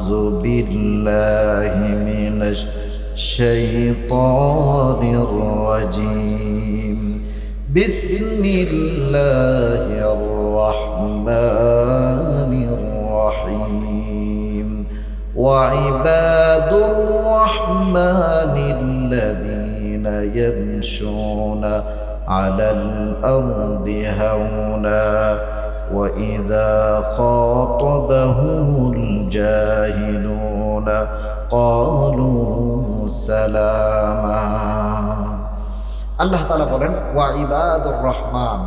أعوذ بالله من الشيطان الرجيم بسم الله الرحمن الرحيم وعباد الرحمن الذين يمشون على الأرض هونا وإذا خاطبهم الجاهلون قالوا سلاما আল্লাহ তাআলা বলেন ওয়া ইবাদুর রহমান,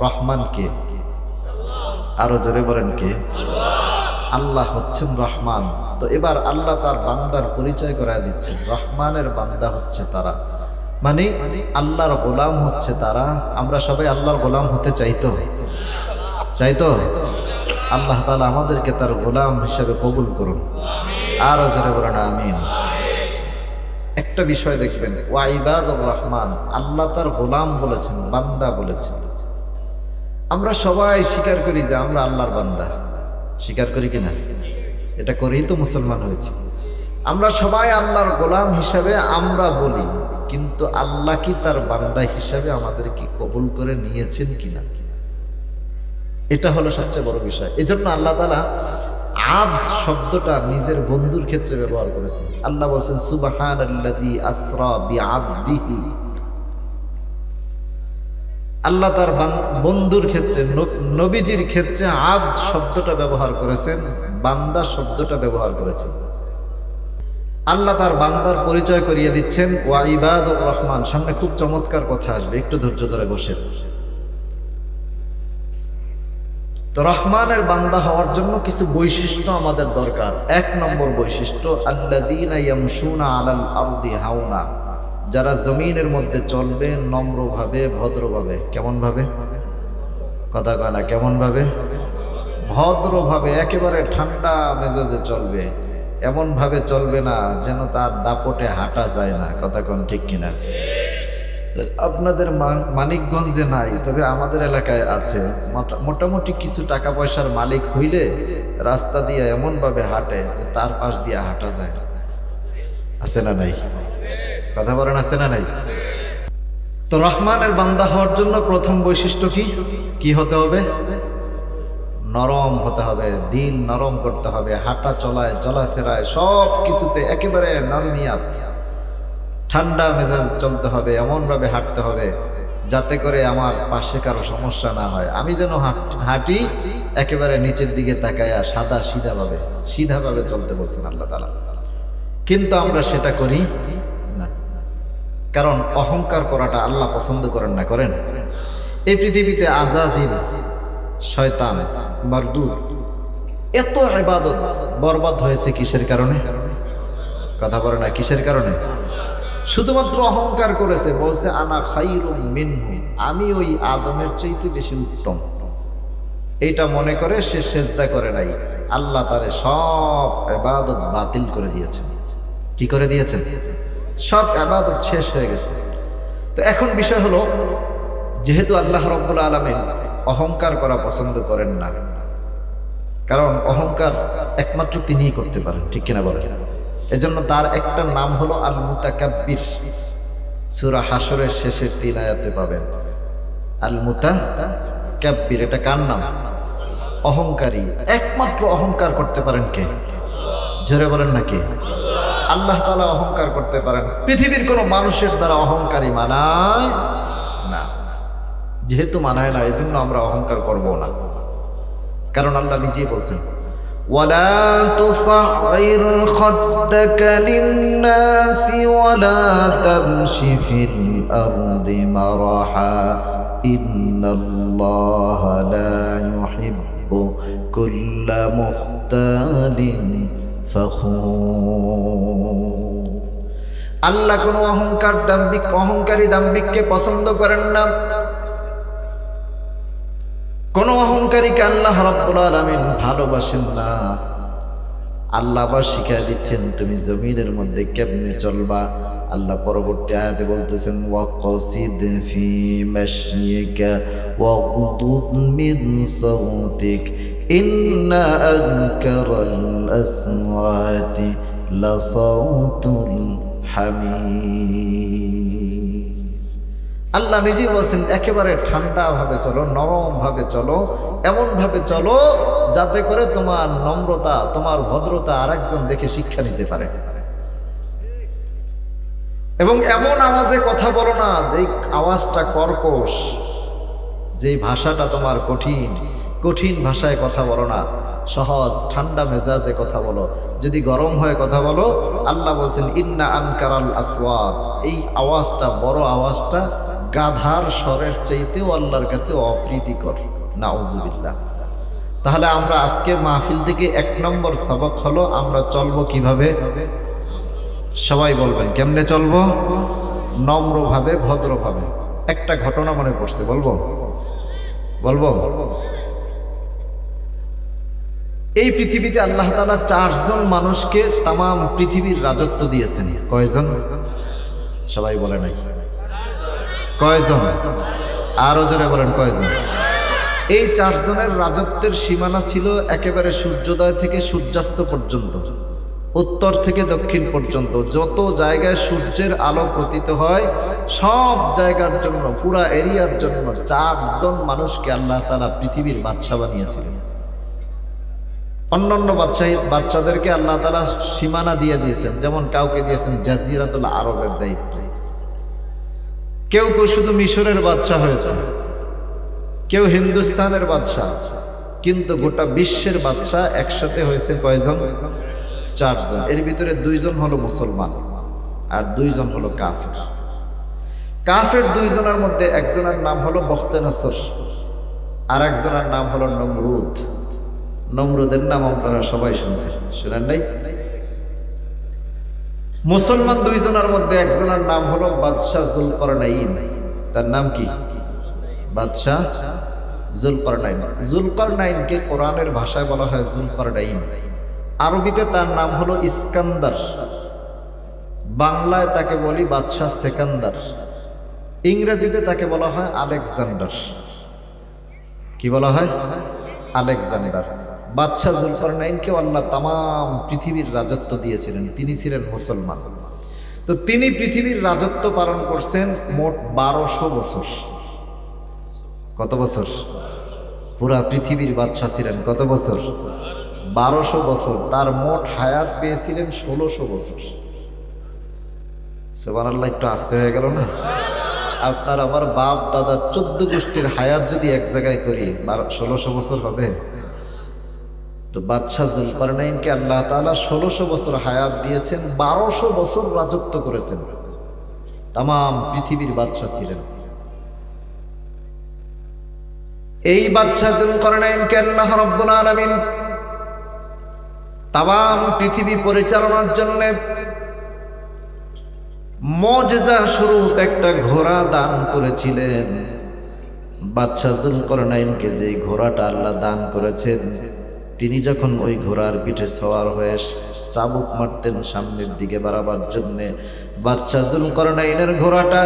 রহমান কে? আরো জোরে বলেন কে? আল্লাহ হচ্ছেন রহমান। তো এবার আল্লাহ তার বান্দার পরিচয় করায় দিচ্ছেন। রহমানের বান্দা হচ্ছে তারা, মানে আল্লাহর গোলাম হচ্ছে তারা। আমরা সবাই আল্লাহর গোলাম হতে চাইতো? আল্লাহ তাআলা আমাদেরকে তার গোলাম হিসেবে কবুল করুন। আরো জোরে বলেন আমিন। একটা বিষয় দেখবেন, ওয়া ইবাদুর রহমান, আল্লাহ তার গোলাম বলেছেন, বান্দা বলেছেন। আমরা সবাই স্বীকার করি যে আমরা আল্লাহর বান্দা, স্বীকার করি কিনা? এটা করেই তো মুসলমান হয়েছে। আমরা সবাই আল্লাহর গোলাম হিসাবে আমরা বলি, কিন্তু আল্লাহ কি তার বান্দা হিসাবে আমাদেরকে কবুল করে নিয়েছেন কিনা, এটা হলো সবচেয়ে বড় বিষয়। এজন্য আল্লাহ তাআলা আবদ শব্দটা নিজের বন্ধুর ক্ষেত্রে ব্যবহার করেছেন। আল্লাহ বলেছেন সুবহানাল্লাযী আসরা বিআবদিহি। আল্লাহ তার বন্ধুর ক্ষেত্রে, নবীজির ক্ষেত্রে আবদ শব্দটা ব্যবহার করেছেন, বান্দা শব্দটা ব্যবহার করেছেন। আল্লাহ তার বান্দার পরিচয় করিয়ে দিচ্ছেন ওয়া ইবাদুর রহমান। সামনে খুব চমৎকার কথা আসবে, একটু ধৈর্য ধরে বসে। তো রহমানের বান্দা হওয়ার জন্য কিছু বৈশিষ্ট্য আমাদের দরকার। এক নম্বর বৈশিষ্ট্য, আল্লাযীনা ইয়ামশুনা আলাল আরদি হাওনা, যারা জমিনের মধ্যে চলবে নম্রভাবে, ভদ্রভাবে। কেমন ভাবে? কথা কয় না, কেমন ভাবে? ভদ্রভাবে, একেবারে ঠান্ডা মেজাজে চলবে। এমন ভাবে চলবে না যেন তার দাপটে হাঁটা যায় না। কথা কোন ঠিক কিনা? আপনাদের মানিকগঞ্জে নাই, তবে আমাদের এলাকায় আছে। মোটামুটি কিছু টাকা পয়সার মালিক হইলে রাস্তা দিয়ে এমন ভাবে হাঁটে যে তার পাশ দিয়ে হাঁটা যায়। আছে না নাই? কথা বলেন, আছে না নাই? তো রহমানের বান্দা হওয়ার জন্য প্রথম বৈশিষ্ট্য কি হতে হবে? নরম হতে হবে, দিল নরম করতে হবে। হাঁটা চলায়, চলাফেরায়, সব কিছুতে একেবারে নরমিয়াত, ঠান্ডা মেজাজ চলতে হবে। এমন ভাবে হাঁটতে হবে যাতে করে আমার পাশে কারো সমস্যা না হয়। আমি যেন হাঁটি একেবারে নিচের দিকে তাকায়া সাদা সিধাভাবে চলতে বলছেন আল্লাহ তাআলা। কিন্তু আমরা সেটা করি না, কারণ অহংকার করাটা আল্লাহ পছন্দ করেন না। করেন? এই পৃথিবীতে আজাজিল, শয়তান, মারদুদ, এত ইবাদত বরবাদ হয়েছে কিসের কারণে? কথা বলে না, কিসের কারণে? শুধুমাত্র অহংকার করেছে, বলছে আনা খায়রুম মিনহু, আমি ওই আদমের চাইতে বেশি উত্তম। এইটা মনে করে সে সেজদা করে নাই। আল্লাহ তারে সব ইবাদত বাতিল করে দিয়েছেন। কি করে দিয়েছেন? সব ইবাদত শেষ হয়ে গেছে। তো এখন বিষয় হলো, যেহেতু আল্লাহ রাব্বুল আলামিন অহংকার করা পছন্দ করেন না, কারণ অহংকার একমাত্র তিনিই করতে পারেন, ঠিক কিনা বলেন? এজন্য তার একটা নাম হলো আল মুতাকাব্বির। সূরা হাশরের শেষের 3 আয়াতে পাবেন আল মুতাকাব্বির। এটা কার নাম? অহংকারী। একমাত্র অহংকার করতে পারেন কে? জোরে বলেন না কে? আল্লাহ তাআলা অহংকার করতে পারেন। পৃথিবীর কোনো মানুষের দ্বারা অহংকারী মানায় না। যেহেতু মানায় না, এজন্য আমরা অহংকার করব না। কারণ আল্লাহ নিজেই বলছেন ولا تصعر خدك للناس ولا تمش في الأرض مرحا إن الله لا يحب كل مختال فخور। আল্লাহ কোনো অহংকারী দাম্ভিককে পছন্দ করেন না। কোন অহংকারীকে আল্লাহ রাব্বুল আলামিন ভালোবাসেন না। আল্লাহ আবার শিখাই দিচ্ছেন তুমি জমিনের মধ্যে কেমনে চলবা। আল্লাহ পরবর্তী আয়াতে বলতেছেন ওয়াকসিদ ফি মাশইকা ওয়াগদুদ মিন সাওতিক ইন্না আনকারাল আসওয়াতি লাসাউতুল হামিদ। আল্লাহ নিজেই বলছেন একেবারে ঠান্ডা ভাবে চলো, নরম ভাবে চলো, এমন ভাবে চলো যাতে করে তোমার নম্রতা, তোমার ভদ্রতা আরেকজন দেখে শিক্ষা নিতে পারে। এবং এমন আওয়াজে কথা বলো না যেই আওয়াজটা কর্কশ, যেই ভাষাটা তোমার কঠিন, কঠিন ভাষায় কথা বলো না, সহজ ঠান্ডা মেজাজে কথা বলো। যদি গরম হয়ে কথা বলো, আল্লাহ বলছেন ইন্না আনকারাল আসওয়াত, এই আওয়াজটা, বড় আওয়াজটা গাধার স্বরের চাইতেও আল্লাহর কাছে অপ্রীতিকর। নাউজুবিল্লাহ। তাহলে আমরা আজকে মাহফিল থেকে 1 নম্বর সবক হলো আমরা চলবো কিভাবে। সবাই বলবেন কেমনে চলবো? নম্রভাবে, ভদ্রভাবে। একটা ঘটনা মনে পড়ছে, বলবো বলবো এই পৃথিবীতে আল্লাহ তাআলা 4 জন মানুষকে তামাম পৃথিবীর রাজত্ব দিয়েছেন। কয়জন? সবাই বলে নাই। কয়জন? আরো জোরে বলেন কয়জন? এই 4 জনের রাজত্বের সীমানা ছিল একেবারে সূর্যোদয় থেকে সূর্যাস্ত পর্যন্ত, উত্তর থেকে দক্ষিণ পর্যন্ত। যত জায়গায় সূর্যের আলো পতিত হয় সব জায়গার জন্য, পুরা এরিয়ার জন্য 4 জন মানুষকে আল্লাহ তাআলা পৃথিবীর বাদশা বানিয়েছিলেন। অন্যান্য বাচ্চাদেরকে আল্লাহ তাআলা সীমানা দিয়ে দিয়েছেন, যেমন কাউকে দিয়েছেন জাজিরাতুল আরবের দায়িত্ব, কেউ কেউ শুধু মিশরের বাদশা হয়েছে, কেউ হিন্দুস্তানের বাদশা, কিন্তু গোটা বিশ্বের বাদশা একসাথে হয়েছে কয়জন? 4 জন। এর ভিতরে 2 জন হলো মুসলমান আর 2 জন হলো কাফের। কাফের 2 জনের মধ্যে একজনের নাম হলো বখতেনসর, আর একজনের নাম হলো নমরুদ। নমরুদের নাম আপনারা সবাই শুনছেন, শুনেন নাই? মুসলমান 2 জনের মধ্যে একজনের নাম হলো বাদশাহ জুলকারনাইন। তার নাম কি? বাদশাহ জুলকারনাইন। জুলকারনাইনকে কোরআনের ভাষায় বলা হয় জুলকারনাইন, আরবিতে তার নাম হলো ইস্কান্দার, বাংলায় তাকে বলি বাদশাহ সেকান্দার, ইংরেজিতে তাকে বলা হয় আলেকজান্ডার। কি বলা হয়? আলেকজান্ডার। বাদশাহ জুলকারনাইনকে আল্লাহ তামাম পৃথিবীর রাজত্ব দিয়েছিলেন, তিনি ছিলেন মুসলমান। তো তিনি পৃথিবীর রাজত্ব পালন করছেন মোট 1200 বছর। কত বছর? পুরা পৃথিবীর বাদশা ছিলেন কত বছর? 1200 বছর। তার মোট হায়াত পেয়েছিলেন 1600 বছর। সুবহানাল্লাহ, একটু আস্তে হয়ে গেল না? আপনার আমার বাপ দাদার 14 গোষ্ঠীর হায়াত যদি এক জায়গায় করি 1600 বছর হবে। তো বাদশাহ জুলকারনাইনকে আল্লাহ তাআলা 1600 বছর হায়াত দিয়েছেন, 1200 বছর রাজত্ব করেছেন, তামাম পৃথিবীর বাদশা ছিলেন। এই বাদশাহ জুলকারনাইনকে আল্লাহ রাব্বুল আলামিন তামাম পৃথিবী পরিচালনার জন্য মুজিজা স্বরূপ একটা ঘোড়া দান করেছিলেন। বাদশাহ জুলকারনাইনকে যে ঘোড়াটা আল্লাহ দান করেছেন, তিনি যখন ওই ঘোড়ার পিঠে সওয়ার হয়ে চাবুক মারতেন সামনের দিকে বাড়াবার জন্যে, বাদশাহ জুলকারনাইনের ঘোড়াটা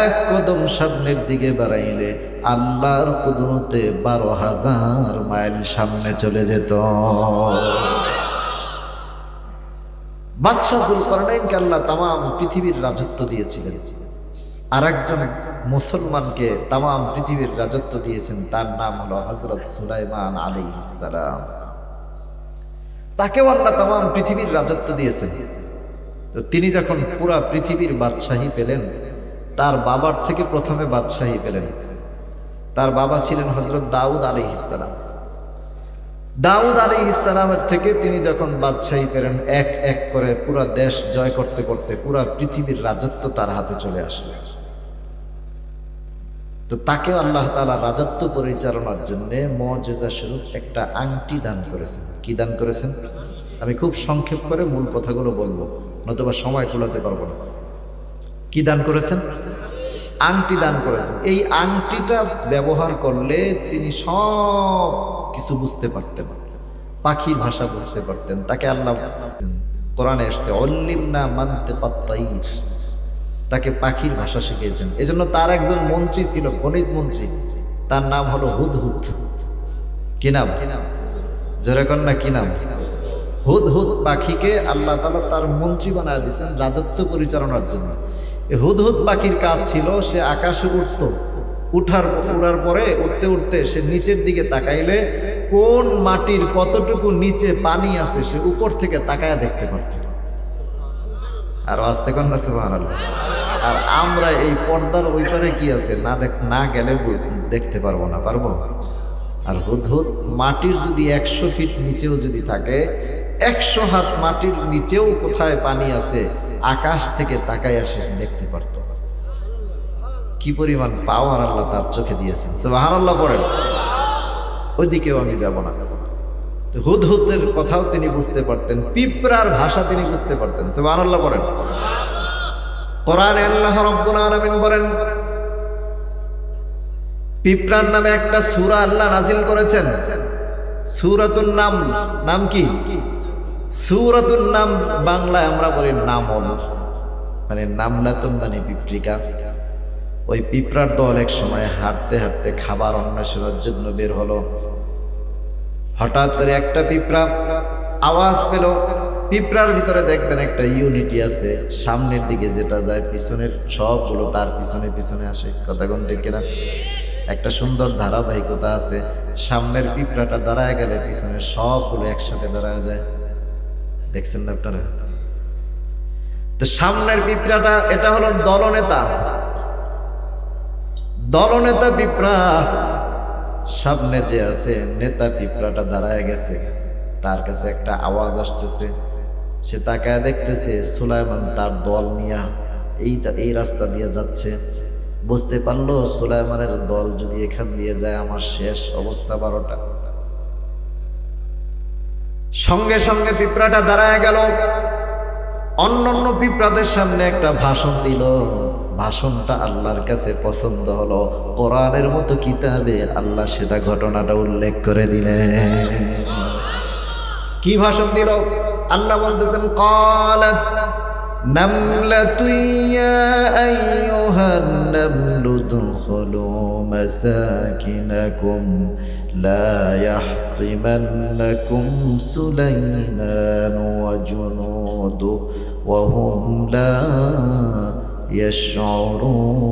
1 কদম সামনের দিকে বাড়াইলে আল্লাহর কুদরতে 12,000 মাইল সামনে চলে যেত। বাদশাহ জুলকারনাইনকে আল্লাহ তামাম পৃথিবীর রাজত্ব দিয়েছিলেন। আর একজন মুসলমানকে তামাম পৃথিবীর রাজত্ব দিয়েছেন, তার নাম হলো হযরত সুলাইমান আলাইহিস সালাম। তাকেও আল্লাহ তামাম পৃথিবীর রাজত্ব দিয়েছেন। তো তিনি যখন পুরা পৃথিবীর বাদশাহী পেলেন, তার বাবার থেকে প্রথমে বাদশাহী পেলেন। তার বাবা ছিলেন হযরত দাউদ আলাইহিস সালাম। দাউদ আলাইহিস সালামের থেকে তিনি যখন বাদশাহী পেলেন, এক এক করে পুরা দেশ জয় করতে করতে পুরা পৃথিবীর রাজত্ব তার হাতে চলে আসলো। তো তাকে আল্লাহ তাআলা রাজত্ব পরিচালনার জন্য মুজিজা স্বরূপ একটা আংটি দান করেছেন। কি দান করেছেন? আমি খুব সংক্ষেপ করে মূল কথাগুলো বলবো, নতুবা সময় কুলাতে পারবো না। কি দান করেছেন? আংটি দান করেছেন। এই আংটিটা ব্যবহার করলে তিনি সব কিছু বুঝতে পারতেন, পাখির ভাষা বুঝতে পারতেন। তাকে আল্লাহ কোরআনে এসেছে অল্লিমনা মানতিকাত তাইর, তাকে পাখির ভাষা শিখিয়েছেন। এজন্য তার একজন মন্ত্রী ছিল, খনিজ মন্ত্রী, তার নাম হলো হুদহুদ। কি নাম? জোরে কর না, কি নাম? হুদহুদ পাখিকে আল্লাহ তাআলা তার মন্ত্রী বানায় দিয়েছেন রাজত্ব পরিচালনার জন্য। এই হুদহুদ পাখির কাজ ছিল সে আকাশে উড়ার পরে উঠতে উঠতে সে নিচের দিকে তাকাইলে কোন মাটির কতটুকু নিচে পানি আছে সে উপর থেকে তাকায় দেখতে পারত। আর আস্তে কর না সুবহানাল্লাহ। আর আমরা এই পর্দার ওই পারে কি আছে না গেলে দেখতে পারবো না, পারবো? আর হুদহুদ মাটির যদি 100 ফিট নিচেও যদি থাকে, 100 হাত মাটির নিচেও কোথায় পানি আছে আকাশ থেকে তাকায় আসে দেখতে পারত। কি পরিমাণ পাওয়ার আল্লাহ তার চোখে দিয়েছেন, সুবহানাল্লাহ পড়েন। ওইদিকেও আমি যাব না। হুদহুদের কথাও তিনি বুঝতে পারতেন, পিঁপড়ার ভাষা তিনি বুঝতে পারতেন, সুবহানাল্লাহ পড়েন। কোরআনে আল্লাহ রাব্বুল আলামিন বলেন, পিঁপড়ার নামে একটা সূরা আল্লাহ নাজিল করেছেন, সূরাতুন নামল। নাম কি? সূরাতুন নাম, বাংলায় আমরা বলি নামল, মানে নামলাতুন মানে পিঁপড়িকা। ওই পিঁপড়ার দল এক সময় হাঁটতে হাঁটতে খাবার অন্বেষণের জন্য বের হলো। হঠাৎ করে একটা পিঁপড়া আওয়াজ পেল। পিঁপড়ার ভিতরে দেখবেন একটা ইউনিটি আছে, সামনের দিকে যেটা যায় পিছনের সবগুলো তার পিছনে পিছনে আসে। কথা কোন ঠিক কিনা? একটা সুন্দর ধারাবাহিকতা আছে। সামনের পিঁপড়াটা দাঁড়ায় গেলে পিছনের সবগুলো একসাথে দাঁড়ায় যায়। দেখছেন না আপনারা? তো সামনের পিঁপড়াটা এটা হলো দলনেতা। দলনেতা পিঁপড়া, সামনে যে আছে নেতা পিঁপড়াটা দাঁড়ায় গেছে। তার কাছে একটা আওয়াজ আসতেছে, সে তাকায় দেখতেছে সুলাইমান তার দল নিয়ে এই রাস্তা দিয়ে যাচ্ছে। বুঝতে পারলো সুলাইমানের দল যদি এখান দিয়ে যায় আমার শেষ অবস্থা 12টা। সঙ্গে সঙ্গে পিঁপড়াটা দাঁড়ায় গেল, অন্যান্য পিঁপড়াদের সামনে একটা ভাষণ দিল। ভাষণটা আল্লাহর কাছে পছন্দ হলো। কোরআনের মতো কিতাবে আল্লাহ সেটা ঘটনাটা উল্লেখ করে দিলেন। কি ভাষণ দিল? আল্লাহ বলতেছেন, ক্বালাত নামলাতুন ইয়া আইয়ুহান নামলু দুখুলু মাসাকিনাকুম লা ইয়াহতিমান্নাকুম সুলাইমান ওয়া জুনুদু ওয়া হুম লা ইয়াশউরুন।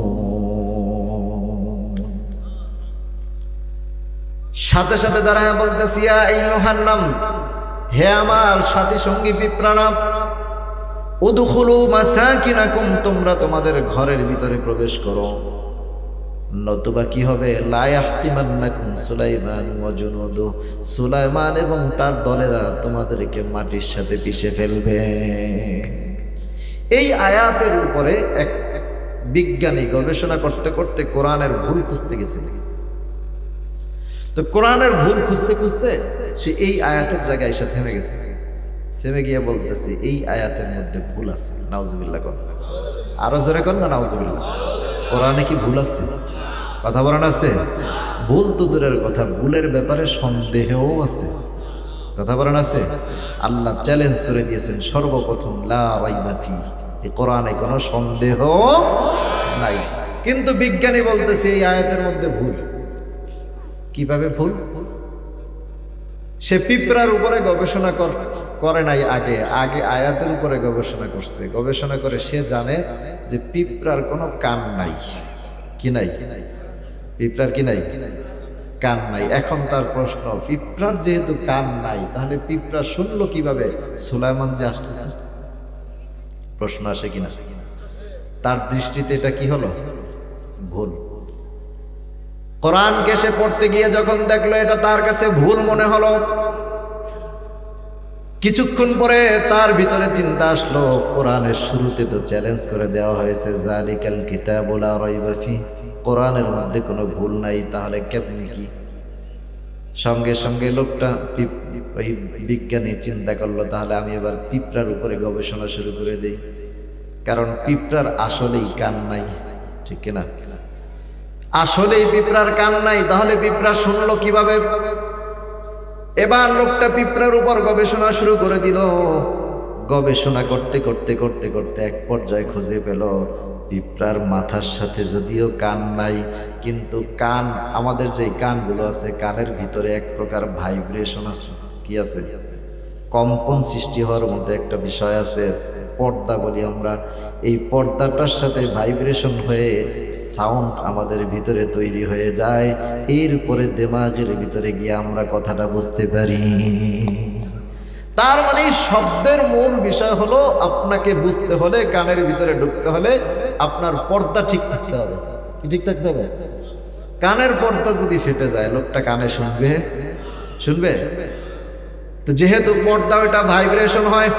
সাথে সাথে দাঁড়ায় বলতেছি, ইয়া আইয়ুহান নামল, হে আমার সাথী সঙ্গী পিঁপড়ারা, উদখুলু মাসাকিনাকুম, তোমরা তোমাদের ঘরের ভিতরে প্রবেশ করো, নতুবা কি হবে? লা ইয়াহতিমান্নাকুম সুলাইমান ওয়া জুনুদু, সুলাইমান এবং তার দলেরা তোমাদেরকে মাটির সাথে পিষে ফেলবে। এই আয়াতের উপরে এক বিজ্ঞানী গবেষণা করতে করতে কোরআনের ভুল খুঁজতে গেছে। তো কোরআনের ভুল খুঁজতে খুঁজতে সে এই আয়াতের জায়গায় এসে থেমে গেছে। থেমে গিয়ে বলতেছে এই আয়াতের মধ্যে ভুল আছে। নাউজুবিল্লাহ কর, আরো জোরে কর না নাউজুবিল্লাহ। কোরআনে কি ভুল আছে? কথা বলেন আছে? ভুল তো দূরের কথা, ভুলের ব্যাপারে সন্দেহও আছে। কথা বলেন আছে? আল্লাহ চ্যালেঞ্জ করে দিয়েছেন সর্বপ্রথম, লা রাইবা ফি, এই কোরআনে কোনো সন্দেহ নাই। কিন্তু বিজ্ঞানী বলতেছে এই আয়াতের মধ্যে ভুল। কিভাবে ভুল? সে পিঁপড়ার উপরে গবেষণা করে নাই, আগে আয়াতের উপরে গবেষণা করছে। গবেষণা করে সে জানে যে পিঁপড়ার কোনো কান নাই। কি নাই? পিঁপড়ার কি নাই? কান নাই। এখন তার প্রশ্ন, পিঁপড়ার যেহেতু কান নাই তাহলে পিঁপড়া শুনলো কিভাবে সুলাইমান যে আসতেছে? প্রশ্ন আসে কিনা? তার দৃষ্টিতে এটা কি হলো? ভুল। কোরআনকে সে পড়তে গিয়ে যখন দেখলো এটা তার কাছে ভুল মনে হলো, কিছুক্ষণ পরে তার ভিতরে চিন্তা আসলো, কোরআনের শুরুতে তো চ্যালেঞ্জ করে দেওয়া হয়েছে যালিকাল কিতাবু লা রাইবা ফি, কোরআনের মধ্যে কোনো ভুল নাই, তাহলে কেমনি কি? সঙ্গে সঙ্গে লোকটা ওই বিজ্ঞানী চিন্তা করলো, তাহলে আমি এবার পিঁপড়ার উপরে গবেষণা শুরু করে দেই। কারণ পিঁপড়ার আসলেই কান নাই, ঠিক কিনা? আসলেই পিঁপড়ার কান নাই, তাহলে পিঁপড়া শুনলো কিভাবে? এবার লোকটা পিঁপড়ার উপর গবেষণা শুরু করে দিল। গবেষণা করতে করতে করতে করতে এক পর্যায়ে খুঁজে পেল পিঁপড়ার মাথার সাথে যদিও কান নাই, কিন্তু কান, আমাদের যে কানগুলো আছে, কানের ভিতরে এক প্রকার ভাইব্রেশন আছে। কি আছে? কম্পন সৃষ্টি হওয়ার মধ্যে একটা বিষয় আছে, পর্দা বলি আমরা। এই পর্দাটার সাথে ভাইব্রেশন হয়ে সাউন্ড আমাদের ভিতরে তৈরি হয়ে যায়, এরপরে দিমাগের ভিতরে গিয়ে আমরা কথাটা বুঝতে পারি। তার মানে শব্দের মূল বিষয় হলো, আপনাকে বুঝতে হলে, কানের ভিতরে ঢুকতে হলে আপনার পর্দা ঠিক থাকতে হবে। কি ঠিক থাকতে হবে? কানের পর্দা যদি ফেটে যায়, লোকটা কানে শুনবে? শুনবে? তো যেহেতু পর্দা ওইটা ভাইব্রেশন হয়,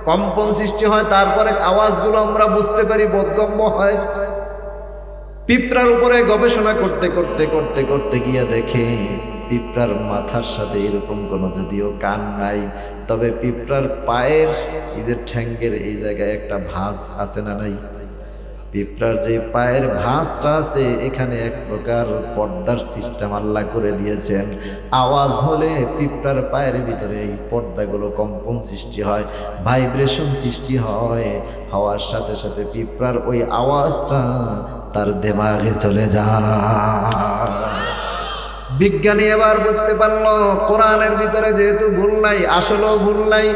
কম্পন সৃষ্টি হয়, তারপরে আওয়াজগুলো আমরা বুঝতে পারি, বোধগম্য হয়। পিঁপড়ার উপরে গবেষণা করতে করতে করতে করতে গিয়ে দেখে পিঁপড়ার মাথার সাথে এরকম কোনো যদিও কান নাই, তবে পিঁপড়ার পায়ের এই যে ঠ্যাঙ্গের এই জায়গায় একটা ভাঁজ আছে না নাই? পিঁপড়ার যে পায়ের ভাঁজটা আছে, এখানে এক প্রকার পর্দার সিস্টেম আল্লাহ করে দিয়েছেন। আওয়াজ হলে পিঁপড়ার পায়ের ভিতরে এই পর্দাগুলো কম্পন সৃষ্টি হয়, ভাইব্রেশন সৃষ্টি হয়। হওয়ার সাথে সাথে পিঁপড়ার ওই আওয়াজটা তার দিমাগে চলে যায়। বিজ্ঞানী এবার বুঝতে পারলো, কোরআনের ভিতরে যেহেতু ভুল নাই, আসলেও ভুল নাই,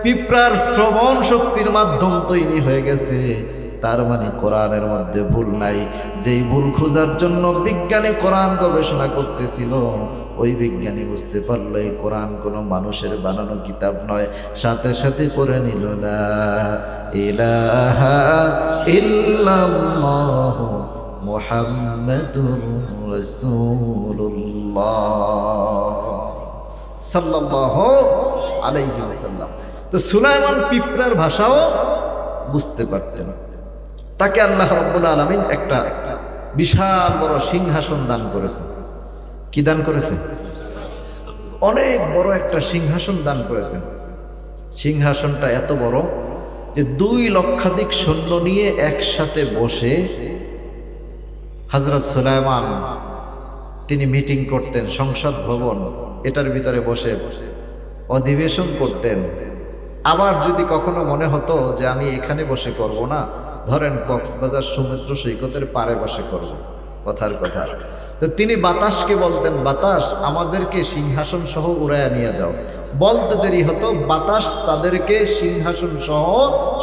পিঁপড়ার শ্রবণ শক্তির মাধ্যম তৈরি হয়ে গেছে, তার মানে কোরআনের মধ্যে ভুল নাই। যেই ভুল খোঁজার জন্য বিজ্ঞানী কোরআন গবেষণা করতেছিল, ওই বিজ্ঞানী বুঝতে পারলো এই কোরআন কোনো মানুষের বানানো কিতাব নয়। সাথে সাথে পড়ে নিল, লা ইলাহা ইল্লাল্লাহু মুহাম্মাদুর রাসূলুল্লাহ সাল্লাল্লাহু আলাইহি ওয়াসাল্লাম। তো সুলাইমান পিঁপড়ার ভাষাও বুঝতে পারতেন। তাকে আল্লাহ রাব্বুল আলামিন একটা বিশাল বড় সিংহাসন দান করেছেন। কি দান করেছেন? অনেক বড় একটা সিংহাসন দান করেছেন। সিংহাসনটা এত বড় যে 2 লক্ষাধিক সৈন্য নিয়ে একসাথে বসে হযরত সুলাইমান তিনি মিটিং করতেন। সংসদ ভবন এটার ভিতরে বসে অধিবেশন করতেন। আবার যদি কখনো মনে হতো যে আমি এখানে বসে করব না, ধরেন কক্সবাজার সমুদ্র সৈকতের পাড়ে বসে করব, কথার কথা, তো তিনি বাতাসকে বলতেন, বাতাস আমাদেরকে সিংহাসন সহ উড়াইয়া নিয়ে যাও। বলতে দেরি হতো, বাতাস তাদেরকে সিংহাসন সহ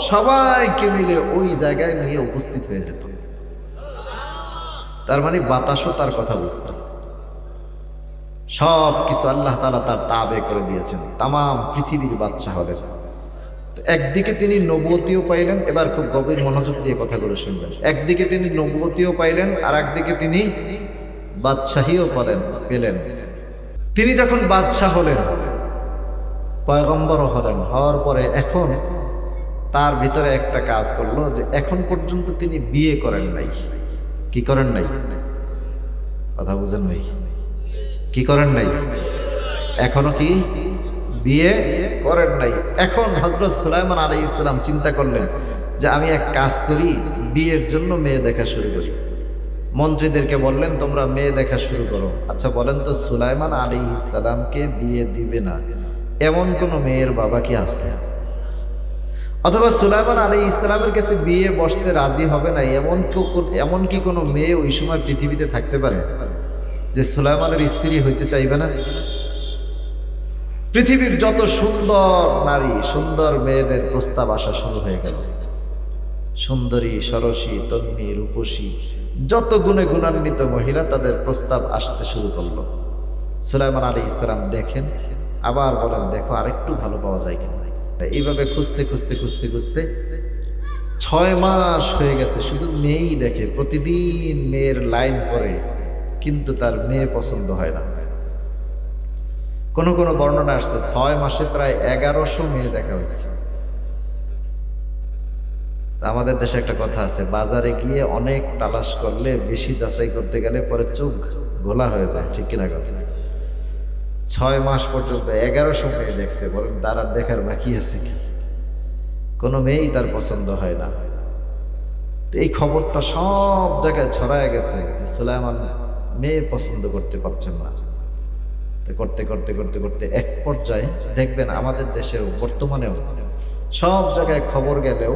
সবাইকে মিলে ওই জায়গায় নিয়ে উপস্থিত হয়ে যেত। তার মানে বাতাসও তার কথা বুঝত। সব কিছু আল্লাহ তাআলা তার তাবে করে দিয়েছেন, তাম পৃথিবীর বাদশাহ হলেন। একদিকে তিনি নবুয়তিও পাইলেন, এবার খুব গভীর মনোযোগ দিয়ে কথাগুলো শুনবেন। একদিকে তিনি নবুয়তিও পাইলেন, আর একদিকে তিনি বাদশাহীও পেলেন। তিনি যখন বাদশাহ হলেন, পয়গম্বরও হলেন, হওয়ার পরে এখন তার ভিতরে একটা কাজ করলো যে এখন পর্যন্ত তিনি বিয়ে করেন নাই। কি করেন নাই? কথা বুঝেন নাই? কি করেন নাই? এখনো কি বিয়ে করেন নাই। এখন হযরত সুলাইমান আলাইহিস সালাম চিন্তা করলেন যে আমি এক কাজ করি, বিয়ের জন্য মেয়ে দেখা শুরু করি। মন্ত্রীদেরকে বললেন তোমরা মেয়ে দেখা শুরু করো। আচ্ছা বলেন তো, সুলাইমান আলাইহিস সালামকে বিয়ে দিবে না এমন কোন মেয়ের বাবা কি আছে? অথবা সুলাইমান আলাইহিস সালামের কাছে বিয়ে বসতে রাজি হবে না এমন কি কোনো মেয়ে ওই সময় পৃথিবীতে থাকতে পারে যে সুলাইমানের স্ত্রী হইতে চাইবে না? পৃথিবীর যত সুন্দর নারী, সুন্দর মেয়েদের প্রস্তাব আসা শুরু হয়ে গেল। সুন্দরী, সরসী, তন্বী, রূপসী, যত গুণে গুণান্বিত মহিলা তাদের প্রস্তাব আসতে শুরু করলো। সুলাইমান আলাইহিস সালাম দেখেন, আবার বলেন দেখো আরেকটু ভালো পাওয়া যায় কিনা। এইভাবে খুঁজতে খুঁজতে খুঁজতে খুঁজতে 6 মাস হয়ে গেছে, শুধু মেয়েই দেখে, প্রতিদিন মেয়ের লাইন পড়ে, কিন্তু তার মেয়ে পছন্দ হয় না। কোন কোন বর্ণনা আসছে 6 মাসে প্রায় 1100 মেয়ে দেখা হয়েছে। আমাদের দেশে একটা কথা আছে, বাজারে গিয়ে অনেক তালাশ করলে, বেশি যাচাই করতে গেলে পরে চোখ ঘোলা হয়ে যায়, ঠিক কিনা? 6 মাস পর্যন্ত 1100 মেয়ে দেখছে, বলেন তার আর দেখার বাকি আছে কি? কোনো মেয়েই তার পছন্দ হয় না। তো এই খবরটা সব জায়গায় ছড়ায় গেছে, সুলাইমান মেয়ে পছন্দ করতে পারছেন না। তো করতে করতে করতে করতে এক পর্যায়ে দেখবেন আমাদের দেশেও বর্তমানেও সব জায়গায় খবর গেলেও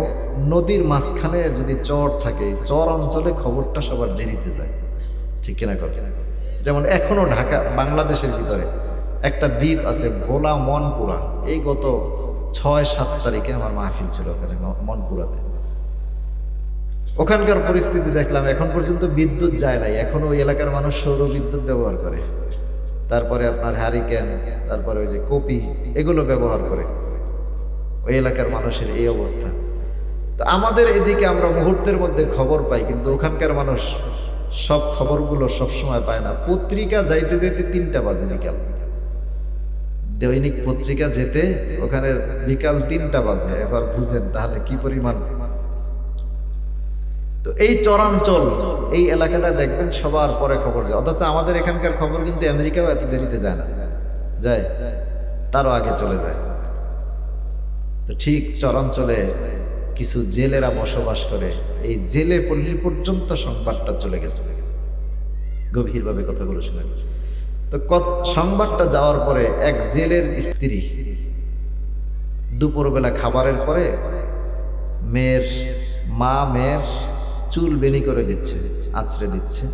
নদীর মাঝখানে যদি চর থাকে, চর অঞ্চলে খবরটা সবার দেরিতে যায়, ঠিক কিনা কথা? যেমন এখনো ঢাকা বাংলাদেশের ভিতরে একটা দ্বীপ আছে ভোলা মনপুরা, এই গত 6-7 তারিখে আমার মাহফিল ছিল ওখানে মনপুরাতে। ওখানকার পরিস্থিতি দেখলাম, এখন পর্যন্ত বিদ্যুৎ যায় নাই, এখন ওই এলাকার মানুষ সৌর বিদ্যুৎ ব্যবহার করে, তারপরে আপনার হ্যারিকেন, তারপরে ওই যে কপি, এগুলো ব্যবহার করে। ওই এলাকার মানুষের এই অবস্থা। তো আমাদের এদিকে আমরা মুহূর্তের মধ্যে খবর পাই, কিন্তু ওখানকার মানুষ সব খবরগুলো সবসময় পায় না। পত্রিকা যাইতে যাইতে 3টা বাজে বিকাল, দৈনিক পত্রিকা যেতে ওখানে বিকাল 3টা বাজে। এবার বুঝেন তাহলে কি পরিমাণ। তো এই চরাঞ্চল, এই এলাকাটা দেখবেন সবার পরে খবর যায়, অথচ আমাদের এখানকার খবর কিন্তু আমেরিকাও এত দেরিতে যায় না, যায় তারও আগে চলে যায়। তো ঠিক চরাঞ্চলে কিছু জেলেরা বসবাস করে, এই জেলে পল্লী পর্যন্ত সংবাদটা চলে গেছে। গভীরভাবে কথাগুলো শুনেন। তো সংবাদটা যাওয়ার পরে এক জেলের স্ত্রী দুপুরবেলা খাবারের পরে মেয়ের চুল বেনি করে দিচ্ছে, আছড়ে দিচ্ছে,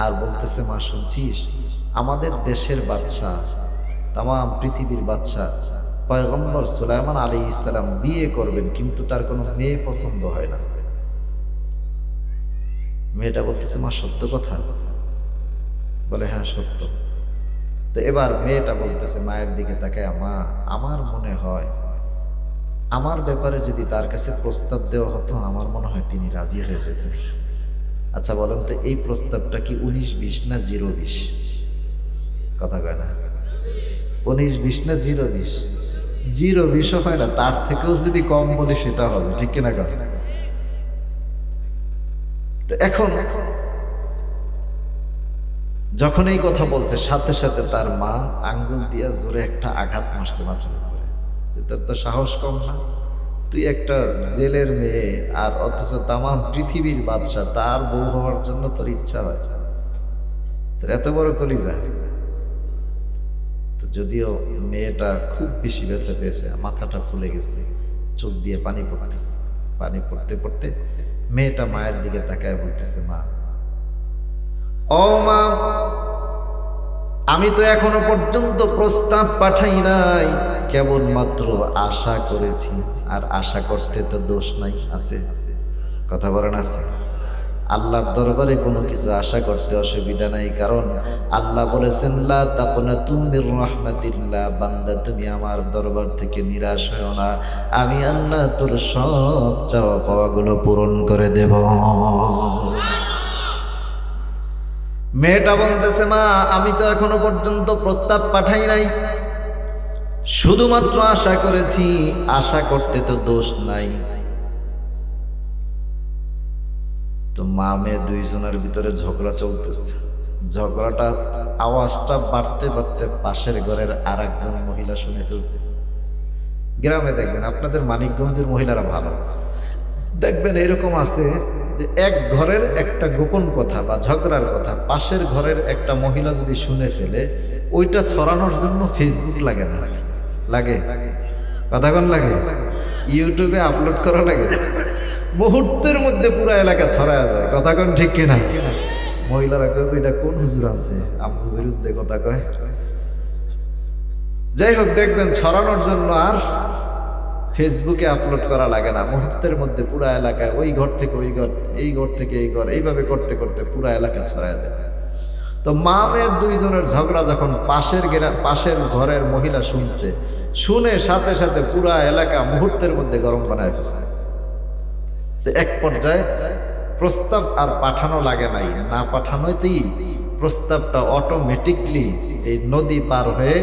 আর বলতেছে, মা শুনছিস, আমাদের দেশের বাদশা, তাম পৃথিবীর বাদশা পয়গম্বর সুলাইমান আলাইহিস সালাম বিয়ে করবেন, কিন্তু তার কোনো মেয়ে পছন্দ হয় না। মেয়েটা বলতেছে, মা সত্য কথা? বলে, হ্যাঁ সত্য। তো এবার মেয়েটা বলতেছে মায়ের দিকে তাকায়, মা আমার মনে হয় আমার ব্যাপারে যদি তার কাছে প্রস্তাব দেওয়া হতো, আমার মনে হয় তিনি রাজি হয়ে যেতেন। আচ্ছা বলেন তো, এই প্রস্তাবটা কি 19-20 না 0-20? কথা কয় না। 19-20 না 0-20? 0-20 হয় না, তার থেকেও যদি কম বলি সেটা হবে, ঠিক কিনা কথা? তো এখন যখন এই কথা বলছে, সাথে সাথে তার মা আঙ্গুল দিয়া জোরে একটা আঘাত মারছে মাথার উপরে। তোর তো সাহস কম না, তুই একটা জেলের মেয়ে, আর অথচ তামাম পৃথিবীর বাদশা, তার বউ হওয়ার জন্য তোর ইচ্ছা হয়, তোর এত বড় কলিজা। তো যদিও মেয়েটা খুব বেশি ব্যথা পেয়েছে, মাথাটা ফুলে গেছে, চোখ দিয়ে পানি পড়তেছে, পানি পড়তে পড়তে মেয়েটা মায়ের দিকে তাকায় বলতেছে, মা, ও মা, আমি তো এখনো পর্যন্ত প্রস্তাব পাঠাই নাই, কেবলমাত্র আশা করেছি। আর আশা করতে তো দোষ নাই, আছে? কথা বলেন, আছে? আল্লাহর দরবারে কোনো কিছু আশা করতে অসুবিধা নাই, কারণ আল্লাহ বলেছেন, লা তাকনাতু মির রাহমাতিল্লাহ, বান্দা তুমি আমার দরবার থেকে নিরাশ হও না, আমি আল্লাহ তোর সব চাওয়া পাওয়াগুলো পূরণ করে দেব। মেয়েটা বলতেছে, মা আমি তো এখনো পর্যন্ত প্রস্তাব পাঠাই নাই, শুধুমাত্র আশা করেছি, আশা করতে তো দোষ নাই। তো মা মেয়ে দুইজনের ভিতরে ঝগড়া চলতেছে। ঝগড়াটা আওয়াজটা বাড়তে বাড়তে পাশের ঘরের আর একজন মহিলা শুনে ফেলছে। গ্রামে দেখবেন, আপনাদের মানিকগঞ্জের মহিলারা ভালো, দেখবেন এরকম আছে যে এক ঘরের একটা গোপন কথা বা ঝগড়ার কথা পাশের ঘরের একটা মহিলা যদি শুনে ফেলে, ওইটা ছড়ানোর জন্য ফেসবুক লাগে না? লাগে? কথাক্ষণ লাগে? ইউটিউবে আপলোড করা লাগে, মুহূর্তের মধ্যে পুরো এলাকা ছড়ায় যায়। কথাক্ষণ ঠিক কিনা? মহিলারা কবে এটা কোন হুজুর আছে আমার বিরুদ্ধে কথা কয়। যাই হোক, দেখবেন ছড়ানোর জন্য আর ফেসবুকে আপলোড করা লাগে না, মুহূর্তের মধ্যে পুরো এলাকায় ওই ঘর থেকে ওই ঘর, এই ঘর থেকে এই ঘর, এইভাবে করতে করতে পুরো এলাকা ছড়ায় যায়। তো মা মেয়ের দুইজনের ঝগড়া যখন পাশের ঘরের মহিলা শুনছে, শুনে সাথে সাথে পুরা এলাকা মুহূর্তের মধ্যে গরম বানায় ফেলছে। তো এক পর্যায়ে প্রস্তাব আর পাঠানো লাগে নাই, না পাঠানোতেই প্রস্তাবটা অটোমেটিকলি এই নদী পার হয়ে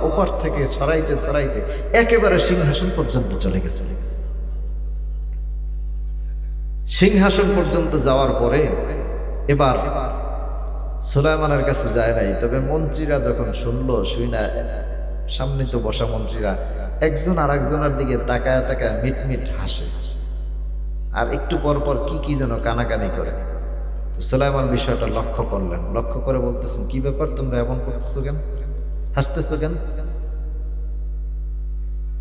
ওপার থেকে ছড়াইতে ছড়াইতে একেবারে সিংহাসন পর্যন্ত চলে গেছে। সিংহাসন পর্যন্ত যাওয়ার পরে এবার সুলাইমানের কাছে যায় নাই, তবে মন্ত্রীরা যখন শুনলো, শুইনা সামনে তো বসা মন্ত্রীরা একজন আর একজনের দিকে তাকায় তাকায় মিটমিট হাসে, আর একটু পর পর কি যেন কানাকানি করে। তো সুলাইমান বিষয়টা লক্ষ্য করলেন, লক্ষ্য করে বলতেছেন, কি ব্যাপার তোমরা এমন করতেছো কেন? হাসতেছো কেন?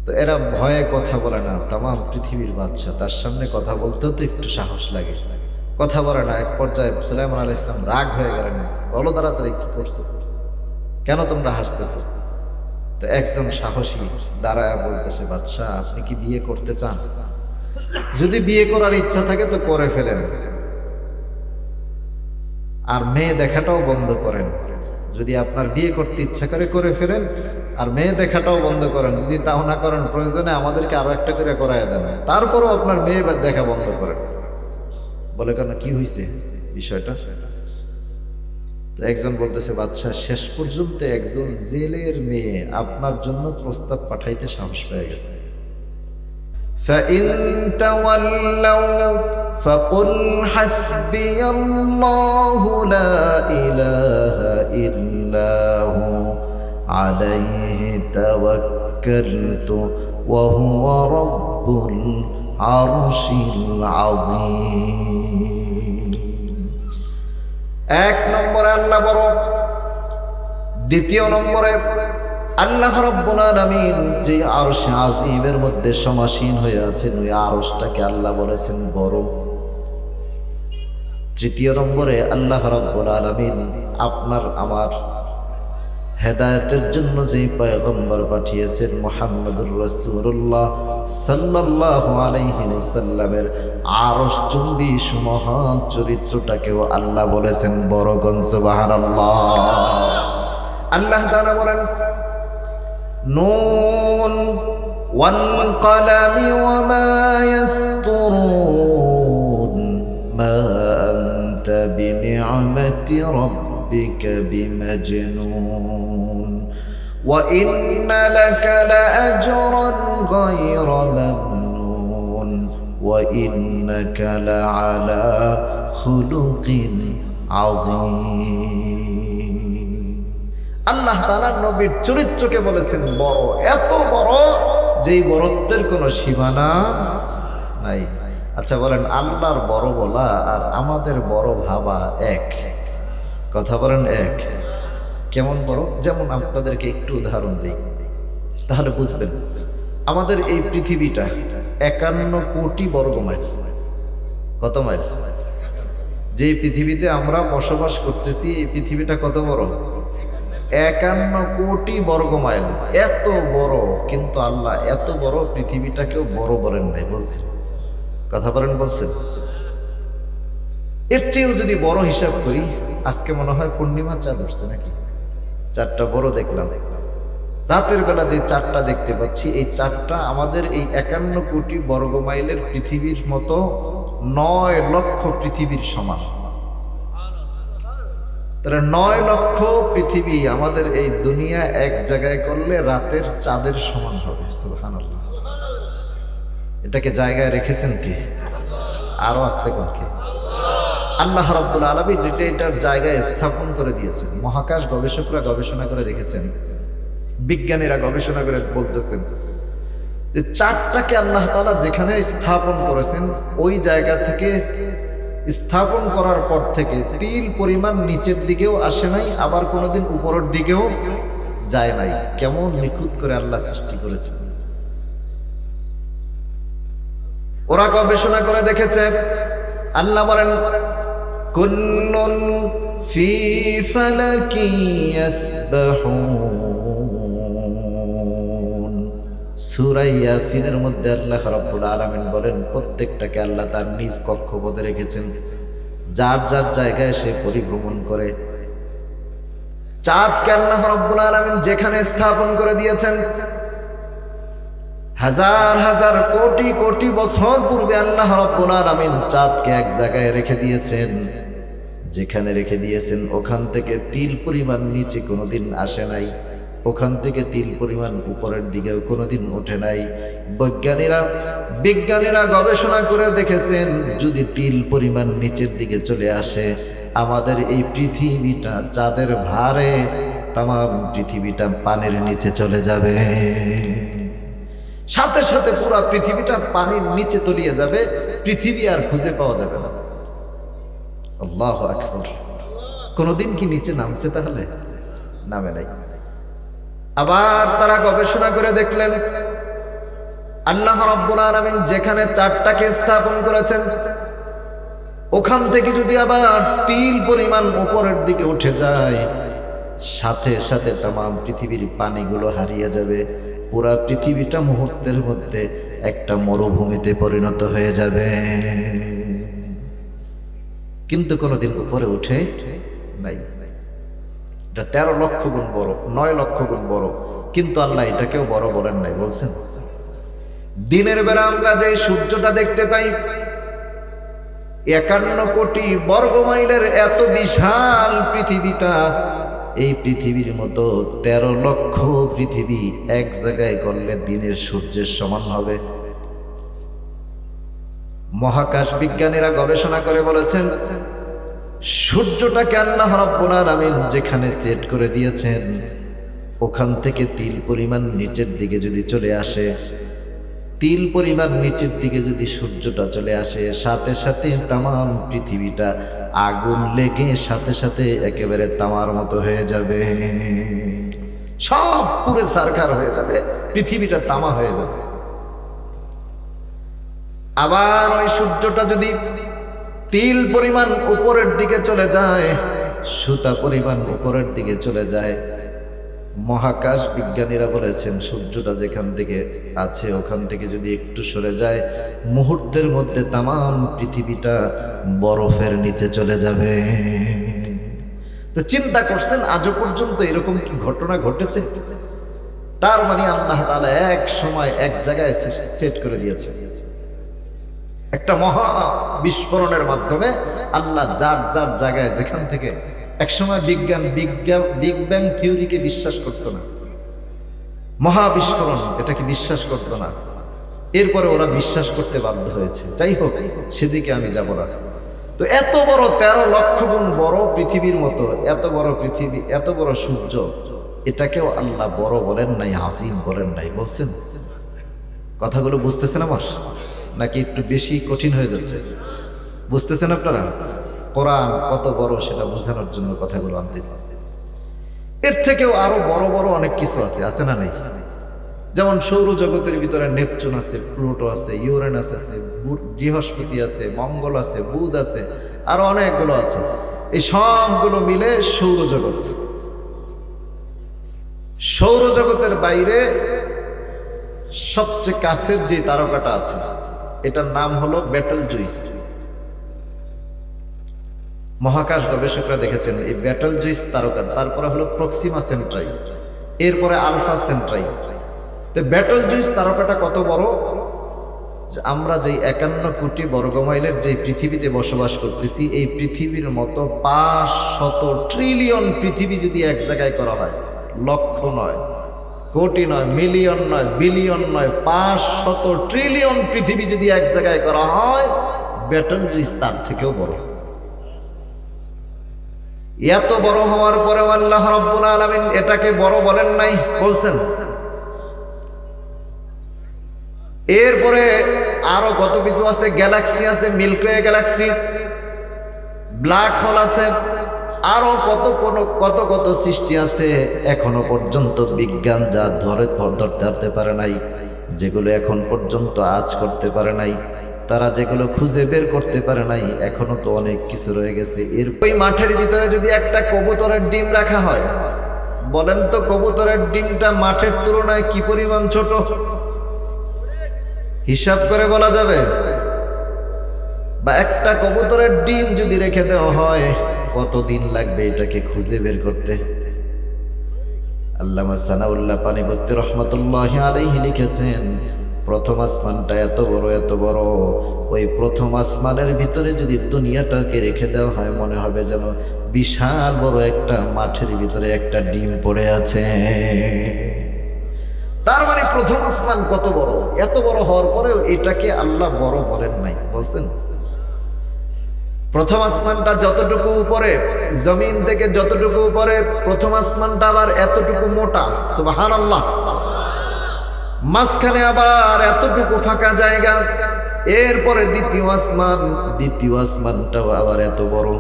তো এরা ভয়ে কথা বলে না, তাম পৃথিবীর বাদশা, তার সামনে কথা বলতেও তো একটু সাহস লাগে, কথা বলে না। এক পর্যায়ে সুলাইমান আলাইহিস সালাম রাগ হয়ে গেলেন, বলো তাড়াতাড়ি কি করছো, কেন তোমরা হাসতেছো? তো একজন সাহসী দাঁড়ায় বলতেছে, বাদশা আপনি কি বিয়ে করতে চান? যদি বিয়ে করার ইচ্ছা থাকে তো করে ফেলেন, আর মেয়ে দেখাটাও বন্ধ করেন। যদি আপনার বিয়ে করতে ইচ্ছা করে ফেলেন, আর মেয়ে দেখাটাও বন্ধ করেন। যদি তাও না করেন, প্রয়োজনে আমাদেরকে আরো একটা করে করায় দেন, তারপরও আপনার মেয়ে দেখা বন্ধ করেন। বলে কেন, কি হয়েছে বিষয়টা? তো একজন বলতেছে, বাদশা শেষ পর্যন্ত একজন জেলের মেয়ে আপনার জন্য প্রস্তাব পাঠাইতে সাহস পেয়ে গেছে। فإن تولوا فقل حسبي الله لا إله إلا هو عليه توكلت وهو رب العرش العظيم। এক নম্বরে আল্লাহ বড়, দ্বিতীয় নম্বরে আল্লাহ রাব্বুল আলামিন যে আরশ আজিমের মধ্যে সমাসীন হয়ে আছেন, ওই আরশটাকে আল্লাহ বলেছেন বড়। তৃতীয় নম্বরে আল্লাহ রাব্বুল আলামিন আপনার আমার হেদায়েতের জন্য যে পয়গম্বর পাঠিয়েছেন মুহাম্মদুর রাসূলুল্লাহ সাল্লাল্লাহু আলাইহি ওয়াসাল্লামের আরশ চুম্বী সুমহান চরিত্রটাকেও আল্লাহ বলেছেন বড়। সুবহানাল্লাহ। আল্লাহ তাআলা বলেন, নুন ওয়াল কলামি ওয়া মা ইয়াসতুরুন মা আনতা বিনি'মাতি রাব্বিকা বিমাজনুন ওয়া ইন্না লাকা লাআজরান গায়রা মামনুন ওয়া ইন্নাকা লাআলা খুলুকিন আযীম। আল্লাহ তাআলা নবীর চরিত্রকে বলেছেন বড়, এত বড় যেই বড়ত্বের কোনো সীমানা নাই। আচ্ছা বলেন, আল্লাহর বড় বলা আর আমাদের বড় ভাবা এক? কথা বলেন এক? কেমন বড়? যেমন আপনাদেরকে একটু উদাহরণ দিই, তাহলে বুঝবেন। আমাদের এই পৃথিবীটা 51 কোটি বর্গ মাইল। কত মাইল? যে পৃথিবীতে আমরা বসবাস করতেছি, এই পৃথিবীটা কত বড়? 51 কোটি বর্গ মাইল। এত বড়, কিন্তু আল্লাহ এত বড় পৃথিবীটাকেও বড় বলেন নাই, বলছেন। কথা বলেন, বলছেন। এর চেয়েও যদি বড় হিসাব করি, আজকে মনে হয় পূর্ণিমা চাঁদ উঠছে নাকি, চারটা বড় দেখলাম। রাতের বেলা যে চারটা দেখতে পাচ্ছি, এই চারটা আমাদের এই 51 কোটি বর্গ মাইলের পৃথিবীর মতো 9 লক্ষ পৃথিবীর সমান। তাহলে 9 লক্ষ পৃথিবী আমাদের এই দুনিয়া এক জায়গায় করলে রাতের চাঁদের সমান হবে। সুবহানাল্লাহ। এটাকে জায়গায় রেখেছেন কে? আরো আস্তে করকে আল্লাহ রাব্বুল আলামিন এটার জায়গায় স্থাপন করে দিয়েছেন। মহাকাশ গবেষকরা গবেষণা করে দেখেছেন, বিজ্ঞানীরা গবেষণা করে বলতেছেন যে চাঁদটাকে আল্লাহ তাআলা যেখানে স্থাপন করেছেন, ওই জায়গা থেকে স্থাপন করার পর থেকে তিল পরিমাণ নিচের দিকেও আসে নাই, আবার কোনোদিন উপরের দিকেও যায় নাই। কেমন নিখুঁত করে আল্লাহ সৃষ্টি করেছেন। ওরা গবেষণা করে দেখেছে, আল্লাহ বলেন, কুল্লুন ফি ফালাকি ইয়াসবাহুন। সূরা ইয়াসিনের মধ্যে আল্লাহ রাব্বুল আলামিন বলেন, প্রত্যেকটাকে আল্লাহ তার নিজ কক্ষপথে রেখেছেন, যার যার জায়গায় সে পরিভ্রমণ করে। চাঁদকে আল্লাহ রাব্বুল আলামিন যেখানে স্থাপন করে দিয়েছেন, হাজার হাজার কোটি কোটি বছর পূর্বে আল্লাহ রাব্বুল আলামিন চাঁদকে এক জায়গায় রেখে দিয়েছেন। যেখানে রেখে দিয়েছেন, ওখান থেকে তিল পরিমাণ নিচে কোনোদিন আসে নাই, ওখান থেকে তিল পরিমাণ উপরের দিকেও কোনোদিন ওঠে নাই। বিজ্ঞানীরা গবেষণা করে দেখেছেন, যদি তিল পরিমাণ নিচের দিকে চলে আসে, আমাদের এই পৃথিবীটা চাঁদের ভারে তাম পৃথিবীটা পানির নিচে চলে যাবে। সাথে সাথে পুরো পৃথিবীটা পানির নিচে তলিয়ে যাবে, পৃথিবী আর খুঁজে পাওয়া যাবে না। আল্লাহু আকবার। কোনদিন কি নিচে নামছে? তাহলে নামে নাই। আবার তারা গবেষণা করে দেখলেন আল্লাহ রাব্বুল আলামিন যেখানে চারটাকে স্থাপন করেছেন ওখান থেকে যদি আবার তিল পরিমাণ উপরের দিকে উঠে যায়, সাথে সাথে তামাম পৃথিবীর পানিগুলো হারিয়ে যাবে, পুরা পৃথিবীটা মুহূর্তের মধ্যে একটা মরুভূমিতে পরিণত হয়ে যাবে। কিন্তু কোনোদিন উপরে উঠে নাই। এটা 13 লক্ষ গুণ বড়, 9 লক্ষ গুণ বড়, কিন্তু আল্লাহ এটাকেও বড় বলেন নাই। বলছেন দিনের বেলা আমরা যে সূর্যটা দেখতে পাই 51 কোটি বর্গ মাইলের এত বিশাল পৃথিবীটা, এই পৃথিবীর মতো 13 লক্ষ পৃথিবী এক জায়গায় করলে দিনের সূর্যের সমান হবে। মহাকাশ বিজ্ঞানীরা গবেষণা করে বলেছেন সূর্যটাকে আল্লাহ রাব্বুল আলামিন যেখানে সেট করে দিয়েছেন ওখান থেকে তিল পরিমাণ নিচের দিকে যদি চলে আসে, তিল পরিমাণ নিচের দিকে যদি সূর্যটা চলে আসে, সাথে সাথে তামাম পৃথিবীটা আগুন লেগে সাথে সাথে একেবারে তামার মতো হয়ে যাবে, সব পুরো সারখার হয়ে যাবে, পৃথিবীটা তামা হয়ে যাবে। আবার ওই সূর্যটা যদি তিল পরিমাণ উপরের দিকে চলে যায়, সুতা পরিমাণ উপরের দিকে চলে যায়, মহাকাশ বিজ্ঞানীরা বলেছেন সূর্যটা যেখান থেকে আছে ওখান থেকে যদি একটু সরে যায়, মুহূর্তের মধ্যে তামাম পৃথিবীটা বরফের নিচে চলে যাবে। তো চিন্তা করছেন আজও পর্যন্ত এরকম কি ঘটনা ঘটেছে? তার মানে আল্লাহ তাআলা এক সময় এক জায়গায় সেট করে দিয়েছে, একটা মহা বিস্ফোরণের মাধ্যমে আল্লাহ যার যার জায়গায় যেখান থেকে। একসময় বিগ ব্যাং থিওরিকে বিশ্বাস করত না, মহাবিস্ফোরণ এটাকে বিশ্বাস করত না, এরপরে ওরা বিশ্বাস করতে বাধ্য হয়েছে। যাই হোক, সেদিকে আমি যাব না। তো এত বড় 13 লক্ষ গুণ বড় পৃথিবীর মতো এত বড় পৃথিবী, এত বড় সূর্য, এটাকেও আল্লাহ বড় বলেন নাই, আজিম বলেন নাই। বলছেন কথাগুলো বুঝতেছেন আমার, নাকি একটু বেশি কঠিন হয়ে যাচ্ছে? বুঝতেছেন আপনারা? কোরআন কত বড় সেটা বোঝানোর জন্য কথাগুলো আনতেছি। এর থেকেও আরো বড় বড় অনেক কিছু আছে, আছে না নাই? যেমন সৌরজগতের ভিতরে নেপচুন আছে, প্লুটো আছে, ইউরেনাস আছে, বৃহস্পতি আছে, মঙ্গল আছে, বুধ আছে, আরো অনেকগুলো আছে। এই সবগুলো মিলে সৌরজগৎ। সৌরজগতের বাইরে সবচেয়ে কাছের যে তারকাটা আছে এটার নাম হলো বেটেলজুইস। মহাকাশ গবেষকরা দেখেছেন এই বেটেলজুইস তারকা, তারপরে হলো প্রক্সিমা সেন্ট্রাই, এরপরে আলফা সেন্ট্রাই। তো বেটেলজুইস তারকাটা কত বড়? আমরা যেই 51 কোটি বর্গমাইলের যে পৃথিবীতে বসবাস করতেছি, এই পৃথিবীর মতো 500 ট্রিলিয়ন পৃথিবী যদি এক জায়গায় করা হয়, লক্ষ নয়, কোটি নয়, মিলিয়ন নয়, বিলিয়ন নয়, 500 ট্রিলিয়ন পৃথিবী যদি এক জায়গায় করা হয়, বেটেলজুইস তার থেকেও বড়। এত বড় হওয়ার পরে আল্লাহ রাব্বুল আলামিন এটাকে বড় বলেন নাই, বলছেন। এরপরে আরো কত কিছু আছে, গ্যালাক্সি আছে, Milky Way galaxy, black hole আছে, আরো কত কত সৃষ্টি আছে এখনো পর্যন্ত বিজ্ঞান যা ধরতে পারে নাই, যেগুলো এখন পর্যন্ত আজ করতে পারে নাই, তারা যেগুলো খুঁজে বের করতে পারে নাই, এখনো তো অনেক কিছু রয়ে গেছে। এর ওই মাঠের ভিতরে যদি একটা কবুতরের ডিম রাখা হয়, বলেন তো কবুতরের ডিমটা মাঠের তুলনায় কি পরিমাণ ছোট? হিসাব করে বলা যাবে? বা একটা কবুতরের ডিম যদি রেখে দেওয়া হয়, কতদিন লাগবে এটাকে খুঁজে বের করতে? আল্লামা সানাউল্লাহ পানিপত্তি রহমতুল্লাহি আলাইহি লিখেছেন, প্রথম আসমানটা এত বড়, ওই প্রথম আসমানের ভিতরে যদি দুনিয়াটাকে রেখে দেওয়া হয়, মনে হবে যেন বিশাল বড় একটা মাঠের ভিতরে একটা ডিম পড়ে আছে। তার মানে প্রথম আসমান কত বড়, এত বড় হওয়ার পরেও এটাকে আল্লাহ বড় বলেন নাই, বলছেন। প্রথম আসমানটা যতটুকু উপরে, জমিন থেকে যতটুকু উপরে, প্রথম আসমানটা আবার এতটুকু মোটা, সুবহানাল্লাহ। মাঝখানে আবার এতটুকু ফাঁকা জায়গা, এরপরে দ্বিতীয় আসমানটাও আবার এত বড়,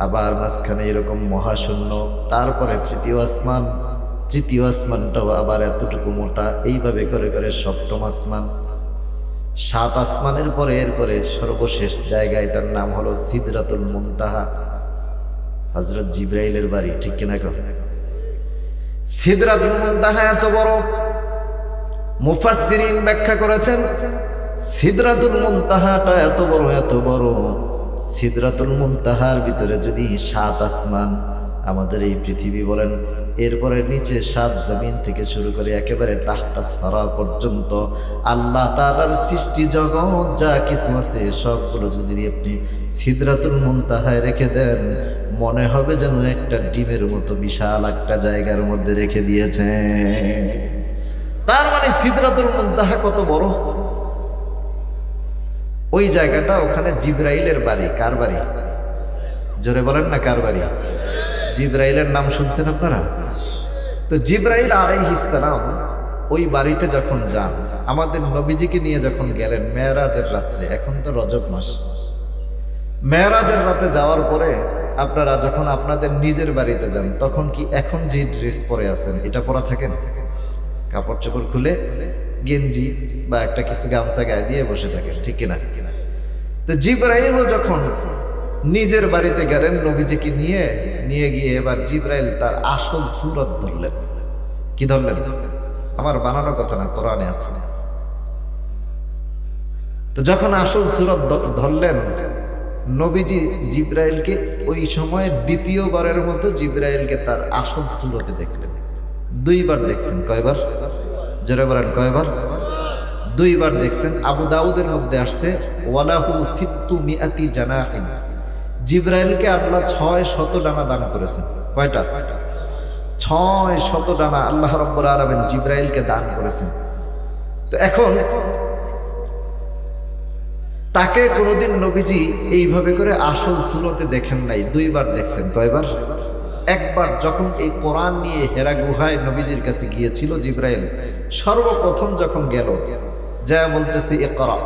আবার মাঝখানে এরকম মহাশূন্য, তারপরে তৃতীয় আসমান, তৃতীয় আসমানটাও আবার এতটুকু মোটা, এইভাবে করে করে সপ্তম আসমান, 7 আসমানের পরে এরপরে সর্বশেষ জায়গা, এটার নাম হলো সিদরাতুল মুনতাহা, হযরত জিবরাইলের বাড়ি, ঠিক কিনা? সিদরাতুল মুনতাহা এত বড়, মুফাসসিরিন ব্যাখ্যা করেছেন সিদরাতুল মুনতাহাটা এত বড়, এত বড়, সিদরাতুল মুনতাহার ভিতরে যদি 7 আসমান, আমাদের এই পৃথিবী বলেন, এরপরে নিচে 7 জমিন থেকে শুরু করে একেবারে তাহতা সারা পর্যন্ত আল্লাহ তাআলার সৃষ্টি জগৎ যা কিছু আছে সবগুলো যদি আপনি সিদরাতুল মুনতাহায় রেখে দেন, মনে হবে যেন একটা ডিমের মতো বিশাল একটা জায়গার মধ্যে রেখে দিয়েছে। তার মানে সিদরাতুল মুনতাহা কত বড়, ওই জায়গাটা, ওখানে জিবরাইলের বাড়ি। কার বাড়ি? জোরে বলেন না, কার বাড়ি? জিবরাইলের নাম শুনছেন আপনারা? তো জিবরাইল আলাইহিস সালাম ওই বাড়িতে যখন যান, আমাদের নবীজিকে নিয়ে যখন গেলেন মেরাজের রাত্রে, এখন তো রজব মাস, মেরাজের রাতে যাওয়ার পরে আপনারা যখন আপনাদের নিজের বাড়িতে যান, তখন কি এখন যে ড্রেস পরে আছেন এটা পরা থাকেন? কাপড় চোপড় খুলে গেঞ্জি বা একটা কিছু গামছা গায়ে দিয়ে বসে থাকেন, ঠিক কিনা? তো জিবরাইলও যখন নিজের বাড়িতে গেলেন নবীজিকে নিয়ে গিয়ে এবার জিবরাইল তার আসল সূরত ধরলেন। কি ধরলেন? আমার বানানো কথা না, কোরআনে আছে। তো যখন আসল সূরত ধরলেন, নবীজি জিবরাইলকে ওই সময় দ্বিতীয়বারের মতো জিবরাইলকে তার আসল সূরতে দেখলেন। 2 বার দেখছেন। কয়বার? জোরে বলেন, কয়বার? 2 বার দেখছেন। আবু দাউদের মধ্যে আসছে ওয়ালাহু সিত্তু মিআতি জানাহিন, জিবরাইলকে আল্লাহ 600 ডানা দান করেছেন। কয়টা? 600 ডানা আল্লাহ রাব্বুল আলামিন জিবরাইলকে দান করেছেন। তো এখন তাকে কোনোদিন নবীজি এইভাবে করে আসল সূরতে দেখেন নাই, 2 বার দেখছেন। কয়বার? একবার যখন এই কোরআন নিয়ে হেরা গুহায় নবীজির কাছে গিয়েছিল জিবরাইল, সর্বপ্রথম যখন গেল, যা বলতেছে ইকরা,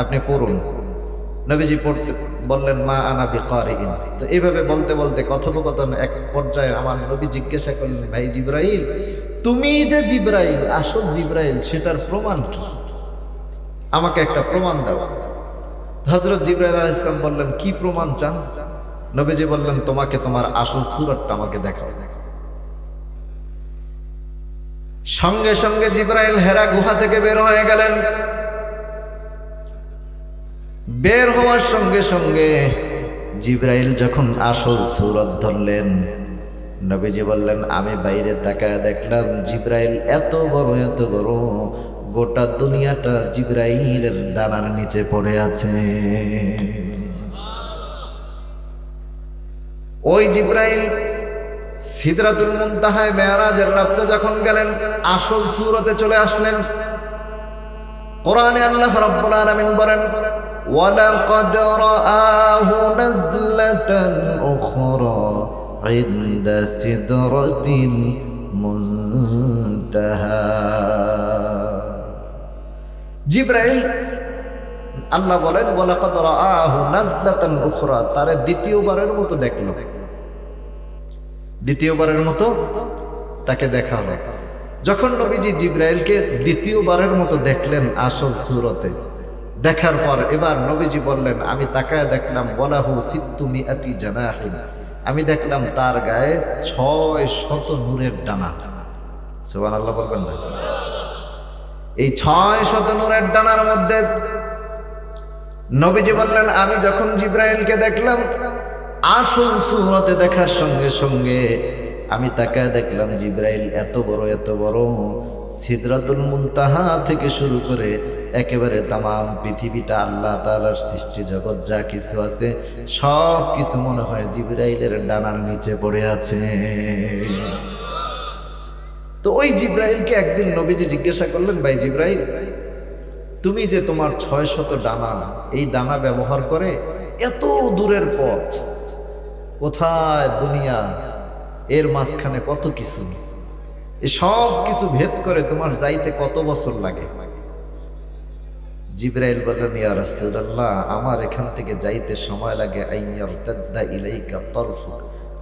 আপনি পড়ুন। নবীজি পড়তে বললেন মা আনা বিকারিন। তো এইভাবে বলতে বলতে কথোপকথন এক পর্যায়ে আমার নবী জিজ্ঞাসা করলেন, ভাই জিবরাইল, তুমি যে জিবরাইল, আসল জিবরাইল, সেটার প্রমাণ কি? আমাকে একটা প্রমাণ দাও। হযরত জিবরাইল আলাইহিস সালাম বললেন, কি প্রমাণ চান? নবীজি বললেন, তোমাকে তোমার আসল সূরতটা আমাকে দেখাও। সঙ্গে সঙ্গে জিবরাইল হেরা গুহা থেকে বের হয়ে গেলেন। বের হওয়ার সঙ্গে সঙ্গে জিবরাইল যখন আসল সূরত ধরলেন, নবীজি বললেন, আমি বাইরে তাকায় দেখলাম জিবরাইল এত বড়, এত বড়, গোটা দুনিয়াটা জিবরাইলের ডানার নিচে পড়ে আছে। ওই জিবরাইল সিদরাতুল মুনতাহায় মেরাজের রাতে যখন গেলেন, আসল সূরতে চলে আসলেন। কোরআনে আল্লাহ রাব্বুল আলামিন বলেন, ওয়ালাকাদ রাআহু নাজলাতান উখরা ইনদা সিদরাতিল মুনতাহা। জিবরাইল, আল্লাহ বলেন, ওয়ালাকাদ রাআহু নাজলাতান উখরা, তারে দ্বিতীয়বারের মতো দেখল, দ্বিতীয়বারের মতো তাকে দেখা হলো। যখন নবীজি জিবরাইলকে দ্বিতীয়বারের মতো দেখলেন আসল সূরতে, দেখার পর এবার নবীজি বললেন, আমি তাকায় দেখলাম ওয়ালাহু সিত্তু মিআতি জানাহিন, আমি দেখলাম তার গায়ে 600 নূরের ডানা। সুবহানাল্লাহ বলবেন না? এই 600 নূরের ডানার মধ্যে নবীজি বললেন, আমি যখন জিবরাইলকে দেখলাম আসল সূরতে দেখার সঙ্গে সঙ্গে আমি তাকায় দেখলাম জিবরাইল এত বড়, এত বড়, সিদরাতুল মুনতাহা থেকে শুরু করে একেবারে তামাম পৃথিবীটা, আল্লাহ তাআলার সৃষ্টি জগৎ যা কিছু আছে সব কিছু মনে হয় জিবরাইলের ডানার নিচে পড়ে আছে। তো ওই জিবরাইলকে একদিন নবীজি জিজ্ঞাসা করলেন, ভাই জিবরাইল, তুমি যে তোমার 600 ডানা, এই ডানা ব্যবহার করে এত দূরের পথ, কোথায় দুনিয়া, এর মাঝখানে কত কিছু, এই সব কিছু ভেদ করে তোমার যাইতে কত বছর লাগে? জিবরাইল বললেন, ইয়া রাসূলুল্লাহ, আমার এখান থেকে যাইতে সময় লাগে আইয়ারতাদ্দা ইলাইকা তারফুক,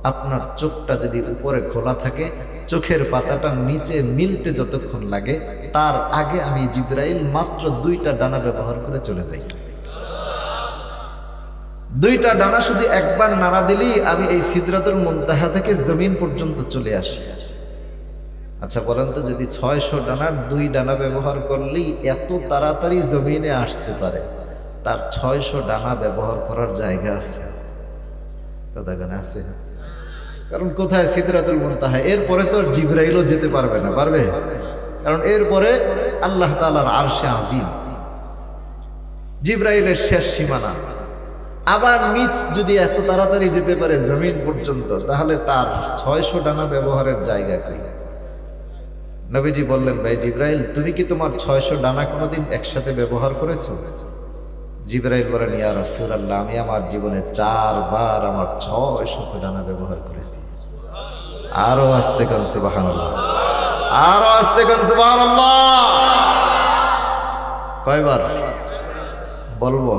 আপনার চোখটা যদি উপরে খোলা থাকে, চোখের পাতাটা নিচে মিলতে যতক্ষণ লাগে, তার আগে আমি জিবরাইল মাত্র 2টা ডানা ব্যবহার করে চলে যাই। 2টা ডানা শুধু একবার নাড়া দিলেই আমি এই সিদরাতুল মুনতাহা থেকে জমিন পর্যন্ত চলে আসি। আচ্ছা বলেন তো, যদি 600 ডানার 2 ডানা ব্যবহার করলেই এত তাড়াতাড়ি জমিনে আসতে পারে, তার 600 ডানা ব্যবহার করার জায়গা আছে? কথা কেন আছে? কারণ কোথায়? সিদরাতুল মুনতাহা। এরপরে তো জিবরাইলও যেতে পারবে না, পারবে? কারণ এরপরে আল্লাহ তাআলার আরশে আজিম, জিবরাইলের শেষ সীমানা। আবার নিচ যদি এত তাড়াতাড়ি যেতে পারে জমিন পর্যন্ত, তাহলে তার 600 ডানা ব্যবহারের জায়গা কি? নবীজি বললেন, ভাই জিবরাইল, তুমি কি তোমার 600 ডানা কোনোদিন একসাথে ব্যবহার করেছো? জিবরাইল বলেন, ইয়া রাসূলুল্লাহ, আমি আমার জীবনে 4 বার আমার 600 ডানা ব্যবহার করেছি। আরো আস্তে কোন সুবহানাল্লাহ, আরো আস্তে কোন সুবহানাল্লাহ। কয়বার বলবো?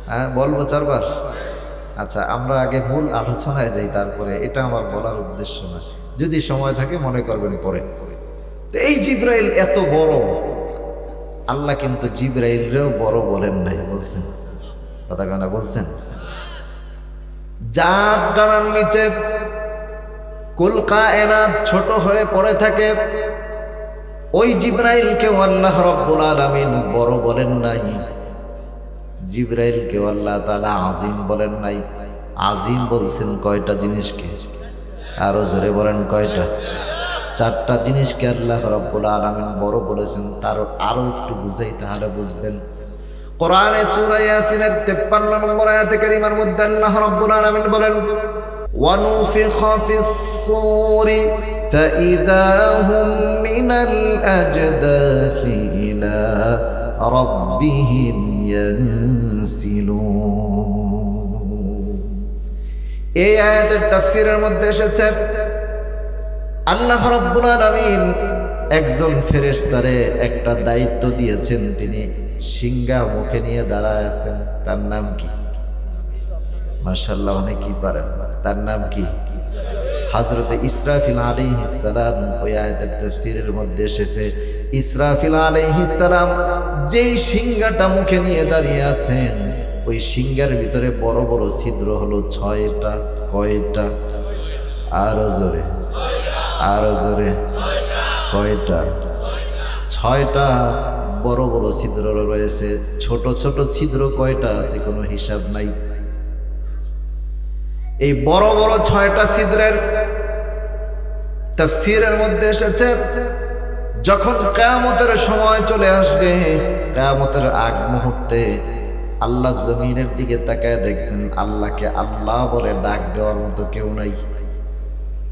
হ্যাঁ বলবো 4 বার। আচ্ছা, আমরা আগে মূল আলোচনায় যাই, তারপরে এটা আমার বলার উদ্দেশ্য না, যদি সময় থাকে মনে করবেন পরে। তো এই জিবরাইল এত বড়, আল্লাহ কিন্তু জিবরাইলরেও বড় বলেন নাই, বলছেন। কথা কেন বলছেন? যার ডানার নিচে কুল কায়নাত ছোট হয়ে পড়ে থাকে, ওই জিবরাইলকেও আল্লাহ রাব্বুল আলামিন বড় বলেন নাই। জিবরাইলকেও আল্লাহ তাআলা আজিম বলেন নাই। আজিম বলছেন কয়টা জিনিসকে? আরো জোরে বলেন, কয়টা? 4টা জিনিসকে আল্লাহ রাব্বুল আলামিন বড় বলেছেন। তার আরো একটু বুঝাই, তাহলে বুঝবেন। কোরআনে সূরা ইয়াসিনের 53 নম্বর আয়াতে কারিমার মধ্যে আল্লাহ রাব্বুল আলামিন বলেন, ওয়ানুফিখা ফিস-সূরি ফাইযা হুম মিনাল আজদাসি ইলা রাব্বিহিম ইয়ানসিলুন। এই আয়াতের তাফসীরের মধ্যে এসেছে, আল্লাহ রাব্বুল আলামিন একজন ফেরেশতারে একটা দায়িত্ব দিয়েছেন, তিনি সিংহা মুখে নিয়ে দাঁড়ায় আছেন। তার নাম কি? মাশাআল্লাহ, অনেকেই পারেন। তার নাম কি? হযরতে ইসরাফিল আলাইহিস সালাম। ওই আয়াতের তাফসীরের মধ্যে এসেছে, ইসরাফিল আলাইহিস সালাম যেই সিংহাটা মুখে নিয়ে দাঁড়িয়ে আছেন, ওই সিংহার ভিতরে বড় বড় ছিদ্র হলো 6টা। কয়টা? আরো জোরে, আরো জোরে, কয়টা? 6টা বড় বড় ছিদ্র রয়েছে। ছোট ছোট ছিদ্র কয়টা আছে কোনো হিসাব নাই। এই বড় বড় 6টা ছিদ্রের তাফসীরের মধ্যে এসেছে, যখন কিয়ামতের সময় চলে আসবে, কিয়ামতের আগ মুহূর্তে আল্লাহ জমিনের দিকে তাকায় দেখবেন, আল্লাহকে আল্লাহ বলে ডাক দেওয়ার মতো কেউ নাই।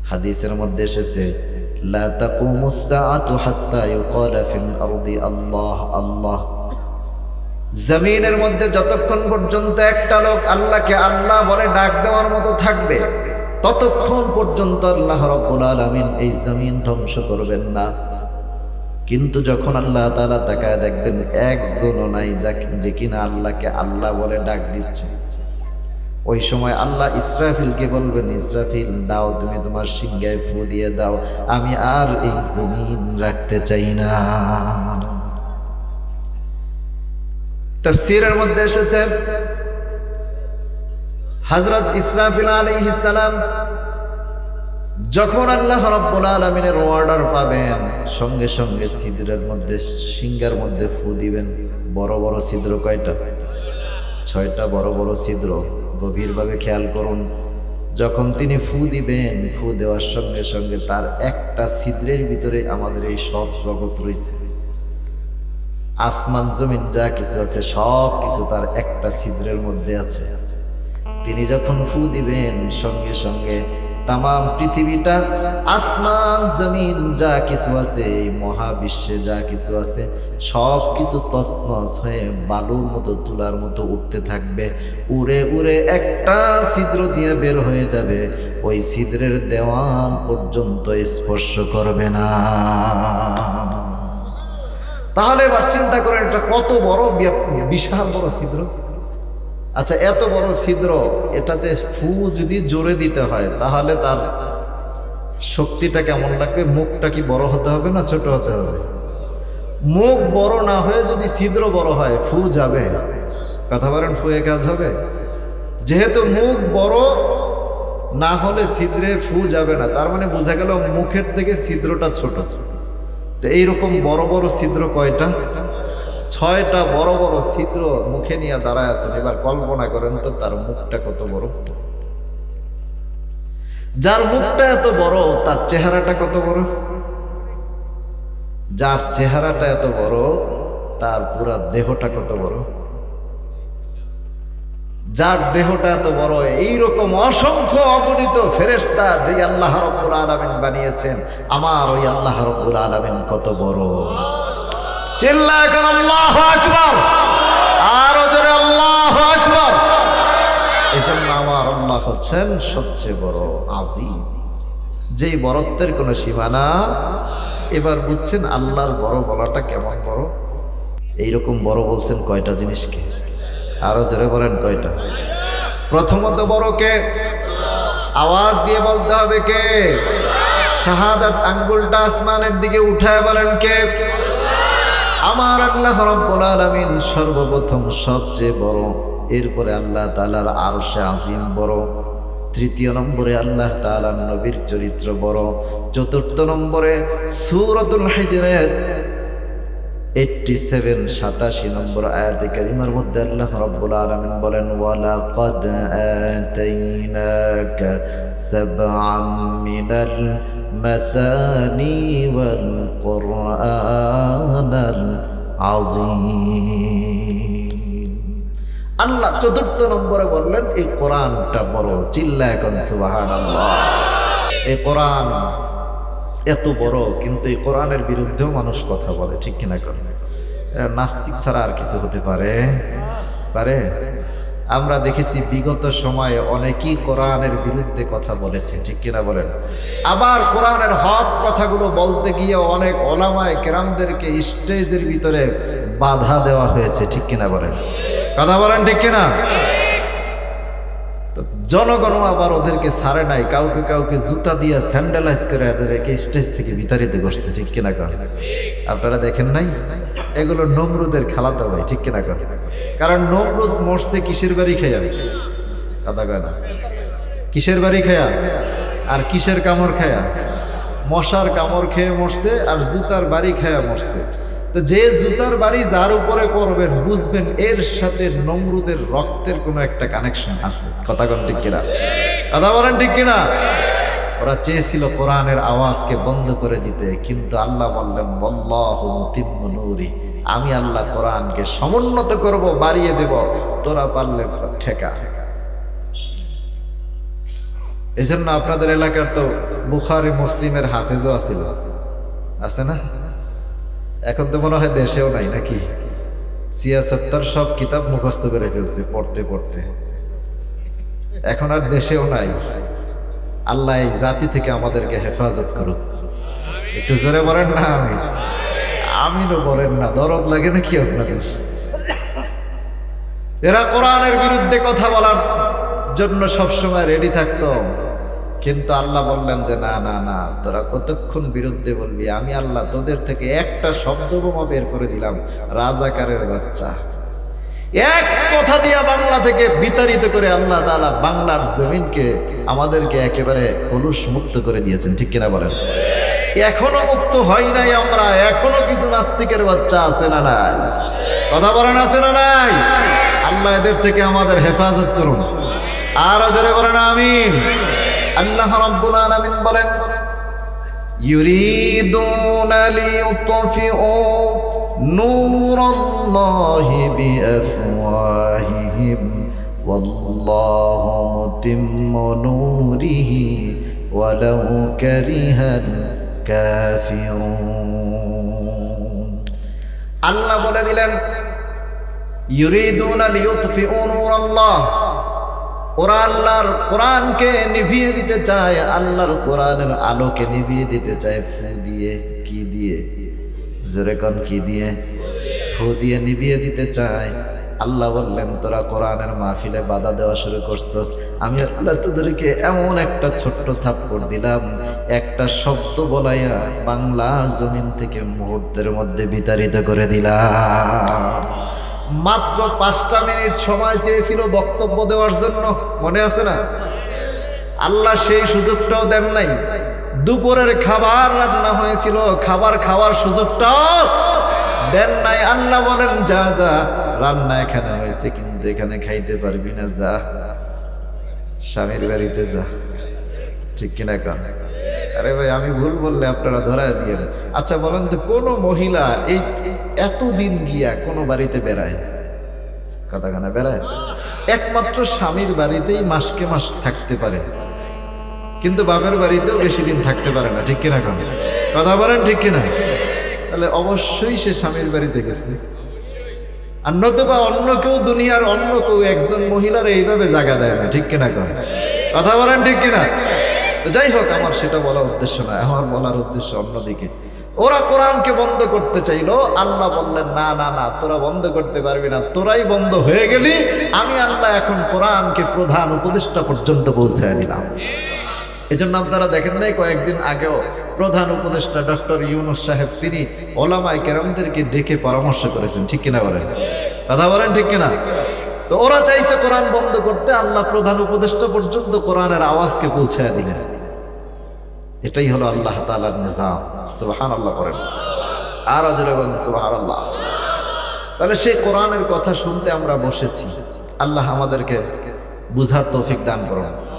হাদিসের মধ্যে এসেছে, লা তাকুমুস সাআতু হাত্তা ইউকালা ফিল আরদি আল্লাহ আল্লাহ। জমিনের মধ্যে যতক্ষণ পর্যন্ত একটা লোক আল্লাহকে আল্লাহ বলে ডাক দেওয়ার মতো থাকবে, ততক্ষণ পর্যন্ত আল্লাহ রাব্বুল আলামিন এই জমিন ধ্বংস করবেন না। কিন্তু যখন আল্লাহ তাআলা তাকায় দেখবেন একজনও নাই যে কিনা আল্লাহকে আল্লাহ বলে ডাক দিচ্ছে, ওই সময় আল্লাহ ইসরাফিলকে বলবেন, ইসরাফিল দাও, তুমি তোমার সিংহায় ফু দিয়ে দাও, আমি আর এই জমিন রাখতে চাই না। তাফসীরের মধ্যে এসেছে, হযরত ইসরাফিল আলাইহিস সালাম যখন আল্লাহ রাব্বুল আলামিনের অর্ডার পাবেন, সঙ্গে সঙ্গে ছিদ্রের মধ্যে, সিংহার মধ্যে ফু দিবেন। বড় বড় ছিদ্র কয়টা? 6টা বড় বড় ছিদ্র। গভীরভাবে খেয়াল করুন, যখন তিনি ফু দিবেন, ফু দেওয়ার সঙ্গে সঙ্গে তার একটা ছিদ্রের ভিতরে আমাদের এই সব জগৎ রয়েছে। আসমান জমিন যা কিছু আছে সব কিছু তার একটা ছিদ্রের মধ্যে আছে। তিনি যখন ফু দিবেন, সঙ্গে সঙ্গে তামাম পৃথিবীটা, আসমান জমিন যা কিছু আছে, এই মহাবিশ্বে যা কিছু আছে, সব কিছু তছনছ হয়ে বালুর মতো, তুলার মতো উঠতে থাকবে। উড়ে উড়ে একটা ছিদ্র দিয়ে বের হয়ে যাবে, ওই ছিদ্রের দেওয়াল পর্যন্ত স্পর্শ করবে না। তাহলে এবার চিন্তা করেন, এটা কত বড়, বিশাল বড় ছিদ্র। আচ্ছা, এত বড় ছিদ্র, এটাতে ফু যদি জোরে দিতে হয় তাহলে তার শক্তিটা কেমন লাগবে? মুখটা কি বড় হতে হবে না ছোট হতে হবে? মুখ বড় না হয়ে যদি ছিদ্র বড় হয় ফু যাবে? কথা বলেন, ফুয়ে কাজ হবে? যেহেতু মুখ বড় না হলে ছিদ্রে ফু যাবে না, তার মানে বোঝা গেল মুখের থেকে ছিদ্রটা ছোট। তো এইরকম বড় বড় ছিদ্র কয়টা? 6টা বড় বড় ছিদ্র মুখে নিয়ে দাঁড়ায় আছেন। এবার কল্পনা করেন তো তার মুখটা কত বড়। যার মুখটা এত বড় তার চেহারাটা কত বড়। যার চেহারাটা এত বড় তার পুরা দেহটা কত বড়। যার দেহটা এত বড়, এইরকম অসংখ্য অগণিত ফেরেশতা যে আল্লাহ রাব্বুল আলামিন বানিয়েছেন, আমার ওই আল্লাহ রাব্বুল আলামিন কত বড়। চিল্লায় এখন আল্লাহু আকবার, আরো জোরে আল্লাহু আকবার। এজন্য আমার আল্লাহ হচ্ছেন সবচেয়ে বড়, আজিজ, যেই বড়ত্বের কোনো সীমানা। এবার বুঝছেন আল্লাহর বড় বলাটা কেমন বড়। এইরকম বড় বলছেন কয়টা জিনিসকে? আরো জোরে বলেন কয়টা? প্রথমত বড় কে? আওয়াজ দিয়ে বলতে হবে কে? শাহাদাত আঙ্গুলটা আসমানের দিকে উঠায় বলেন কে? আমার আল্লাহ রাব্বুল আলামিন সর্বপ্রথম সবচেয়ে বড়, এরপরে আল্লাহ তাআলার আরশে আজিম বড়, তৃতীয় নম্বরে আল্লাহ তাআলার নবীর চরিত্র বড়, চতুর্থ নম্বরে সূরাতুল হিজরাত 87 নম্বর আয়াতে কারিমার মধ্যে আল্লাহ রাব্বুল আলামিন বলেন, ওয়ালাকাদ আতাইনাকা সাবআম মিনাল মাসানি ওয়াল কুরআনাল আযীম। আল্লাহ চতুর্থ নম্বরে বললেন এই কোরআনটা বড়। চিল্লায় এখন সুবহানাল্লাহ। এই কোরআন এত বড়, কিন্তু এই কোরআনের বিরুদ্ধেও মানুষ কথা বলে, ঠিক কিনা? করে নাস্তিক ছাড়া আর কিছু হতে পারে? আমরা দেখেছি বিগত সময়ে অনেকেই কোরআনের বিরুদ্ধে কথা বলেছে, ঠিক কিনা বলেন? আবার কোরআনের হক কথাগুলো বলতে গিয়ে অনেক ওলামায়ে কেরামদেরকে স্টেজের ভিতরে বাধা দেওয়া হয়েছে, ঠিক কিনা বলেন? কথা বলেন ঠিক কিনা? জনগণ আবার ওদেরকে ছাড়ে নাই, কাউকে কাউকে জুতা দিয়ে স্যান্ডেলাইজ করে এদেরকে স্টেজ থেকে বিতাড়িত করছে, ঠিক কিনা? আপনারা দেখেন নাই? এগুলো নমরুদের খালাতো ভাই, ঠিক কিনা? কারণ নমরুদ মরছে কিসের বাড়ি খেয়া? কথা কয় না? কিসের বাড়ি খেয়া আর কিসের কামড় খায়া? মশার কামড় খেয়ে মরছে আর জুতার বাড়ি খায়া মরছে। তো যে জুতার বাড়ি যার উপরে পড়বেন বুঝবেন এর সাথে নমরুদের রক্তের কোনো একটা কানেকশন আছে। কথা কোন ঠিক কিনা? কথা বলেন ঠিক কিনা? ওরা চেয়েছিল কোরআনের আওয়াজকে বন্ধ করে দিতে, কিন্তু আল্লাহ বললেন, ওয়াল্লাহু মুতিম্মু নূরি, আমি আল্লাহ কোরআনকে সমুন্নত করব, বাড়িয়ে দেব, তোরা পারলে ঠেকা। এজন্য আপনাদের এলাকার তো বুখারী মুসলিমের হাফেজও আছিল, আছে না? এখন তো মনে হয় দেশেও নাই, নাকি? সিয়াসত্তর সব কিতাব মুখস্থ করে ফেলছে পড়তে পড়তে, এখন আর দেশেও নাই। আল্লাহ এই জাতি থেকে আমাদেরকে হেফাজত করুক। একটু জোরে বলেন না আমিনও বলেন না, দরদ লাগে নাকি আপনাদের? এরা কোরআনের বিরুদ্ধে কথা বলার জন্য সবসময় রেডি থাকতো, কিন্তু আল্লাহ বললেন যে না না না, তোরা কতক্ষণ বিরুদ্ধে বলবি, আমি আল্লাহ তোদের থেকে একটা শব্দ বোমা বের করে দিলাম, রাজাকারের বাচ্চা। এক কথা দিয়া বাংলা থেকে বিতাড়িত করে আল্লাহ তাআলা বাংলার জমিনকে আমাদেরকে একেবারে কলুষ মুক্ত করে দিয়েছেন, ঠিক কিনা বলেন? এখনো মুক্ত হয় নাই আমরা, এখনো কিছু নাস্তিকের বাচ্চা আছে না নাই? কথা বলেন আছে না নাই? আল্লাহ এদের থেকে আমাদের হেফাজত করুন। আরো জোরে বলেন আমিন। আল্লাহ রাব্বুল আলামিন বলেন, ইউরিদুনা লিইউতফিউ নূরাল্লাহি বিআফওয়াহিহিম ওয়াল্লাহু মুতিম্মু নূরিহি ওয়ালাউ কারিহাল কাফিরুন। আল্লাহ বলে দিলেন, ইউরিদুনা লিইউতফিউ নূরাল্লাহ, ওরা আল্লাহর কোরআনকে নিভিয়ে দিতে চায়, আল্লাহর কোরআনের আলোকে নিভিয়ে দিতে চায় ফু দিয়ে। কি দিয়ে? জোরে কোন? কি দিয়ে? ফু দিয়ে নিভিয়ে দিতে চায়। আল্লাহ বললেন, তোরা কোরআনের মাহফিলে বাধা দেওয়া শুরু করছস, আমি আল্লাহ তোদেরকে এমন একটা ছোট্ট থাপ্পড় দিলাম, একটা শব্দ বলাইয়া বাংলার জমিন থেকে মুহূর্তের মধ্যে বিতাড়িত করে দিলাম। মাত্র 5টা মিনিট সময় চেয়েছিল বক্তব্য দেওয়ার জন্য, মনে আছে না? আল্লাহ সেই সুযোগটাও দেন নাই। দুপুরের খাবার রান্না হয়েছিল, খাবার খাওয়ার সুযোগটাও দেন নাই। আল্লাহ বলেন, যা যা, রান্না এখানে হয়েছে কিন্তু এখানে খাইতে পারবি না, যা স্বামীর বাড়িতে যা। ঠিক কিনা কন? আরে ভাই, আমি ভুল বললে আপনারা ধরায় দিয়ে। আচ্ছা বলেন তো, কোন মহিলা এই এতদিন গিয়া কোন বাড়িতে বেড়ায়? কথাখানা বেড়ায়? একমাত্র স্বামীর বাড়িতেই মাসকে মাস থাকতে পারে, কিন্তু বাপের বাড়িতেও বেশি দিন থাকতে পারে না। ঠিক কিনা কন? কথা বলেন ঠিক কিনা? তাহলে অবশ্যই সে স্বামীর বাড়িতে গেছে। আর নতুবা অন্য কেউ, দুনিয়ার অন্য কেউ একজন মহিলার এইভাবে জায়গা দেয় না। ঠিক কিনা কন? কথা বলেন ঠিক কিনা? তো যাই হোক, আমার সেটা বলার উদ্দেশ্য না, আমার বলার উদ্দেশ্য অন্যদিকে। ওরা কোরআনকে বন্ধ করতে চাইলো, আল্লাহ বললেন, না না না, তোরা বন্ধ করতে পারবি না, তোরাই বন্ধ হয়ে গেলি। আমি আল্লাহ এখন কোরআনকে প্রধান উপদেষ্টা পর্যন্ত পৌঁছায় দিলাম। এজন্য আপনারা দেখেন নাই, কয়েকদিন আগেও প্রধান উপদেষ্টা ডক্টর ইউনূস সাহেব তিনি ওলামায়ে কেরামদেরকে ডেকে পরামর্শ করেছেন। ঠিক কিনা বলেন? কথা বলেন ঠিক কিনা? তো ওরা চাইছে কোরআন বন্ধ করতে, আল্লাহ প্রধান উপদেষ্টা পর্যন্ত কোরআনের আওয়াজকে পৌঁছায় দিলেন। এটাই হলো আল্লাহ তাআলার নিজাম। সুবহানাল্লাহ করেন, আর জোরে বলেন সুবহানাল্লাহ। তাহলে সেই কোরআনের কথা শুনতে আমরা বসেছি। আল্লাহ আমাদেরকে বুঝার তৌফিক দান করুন।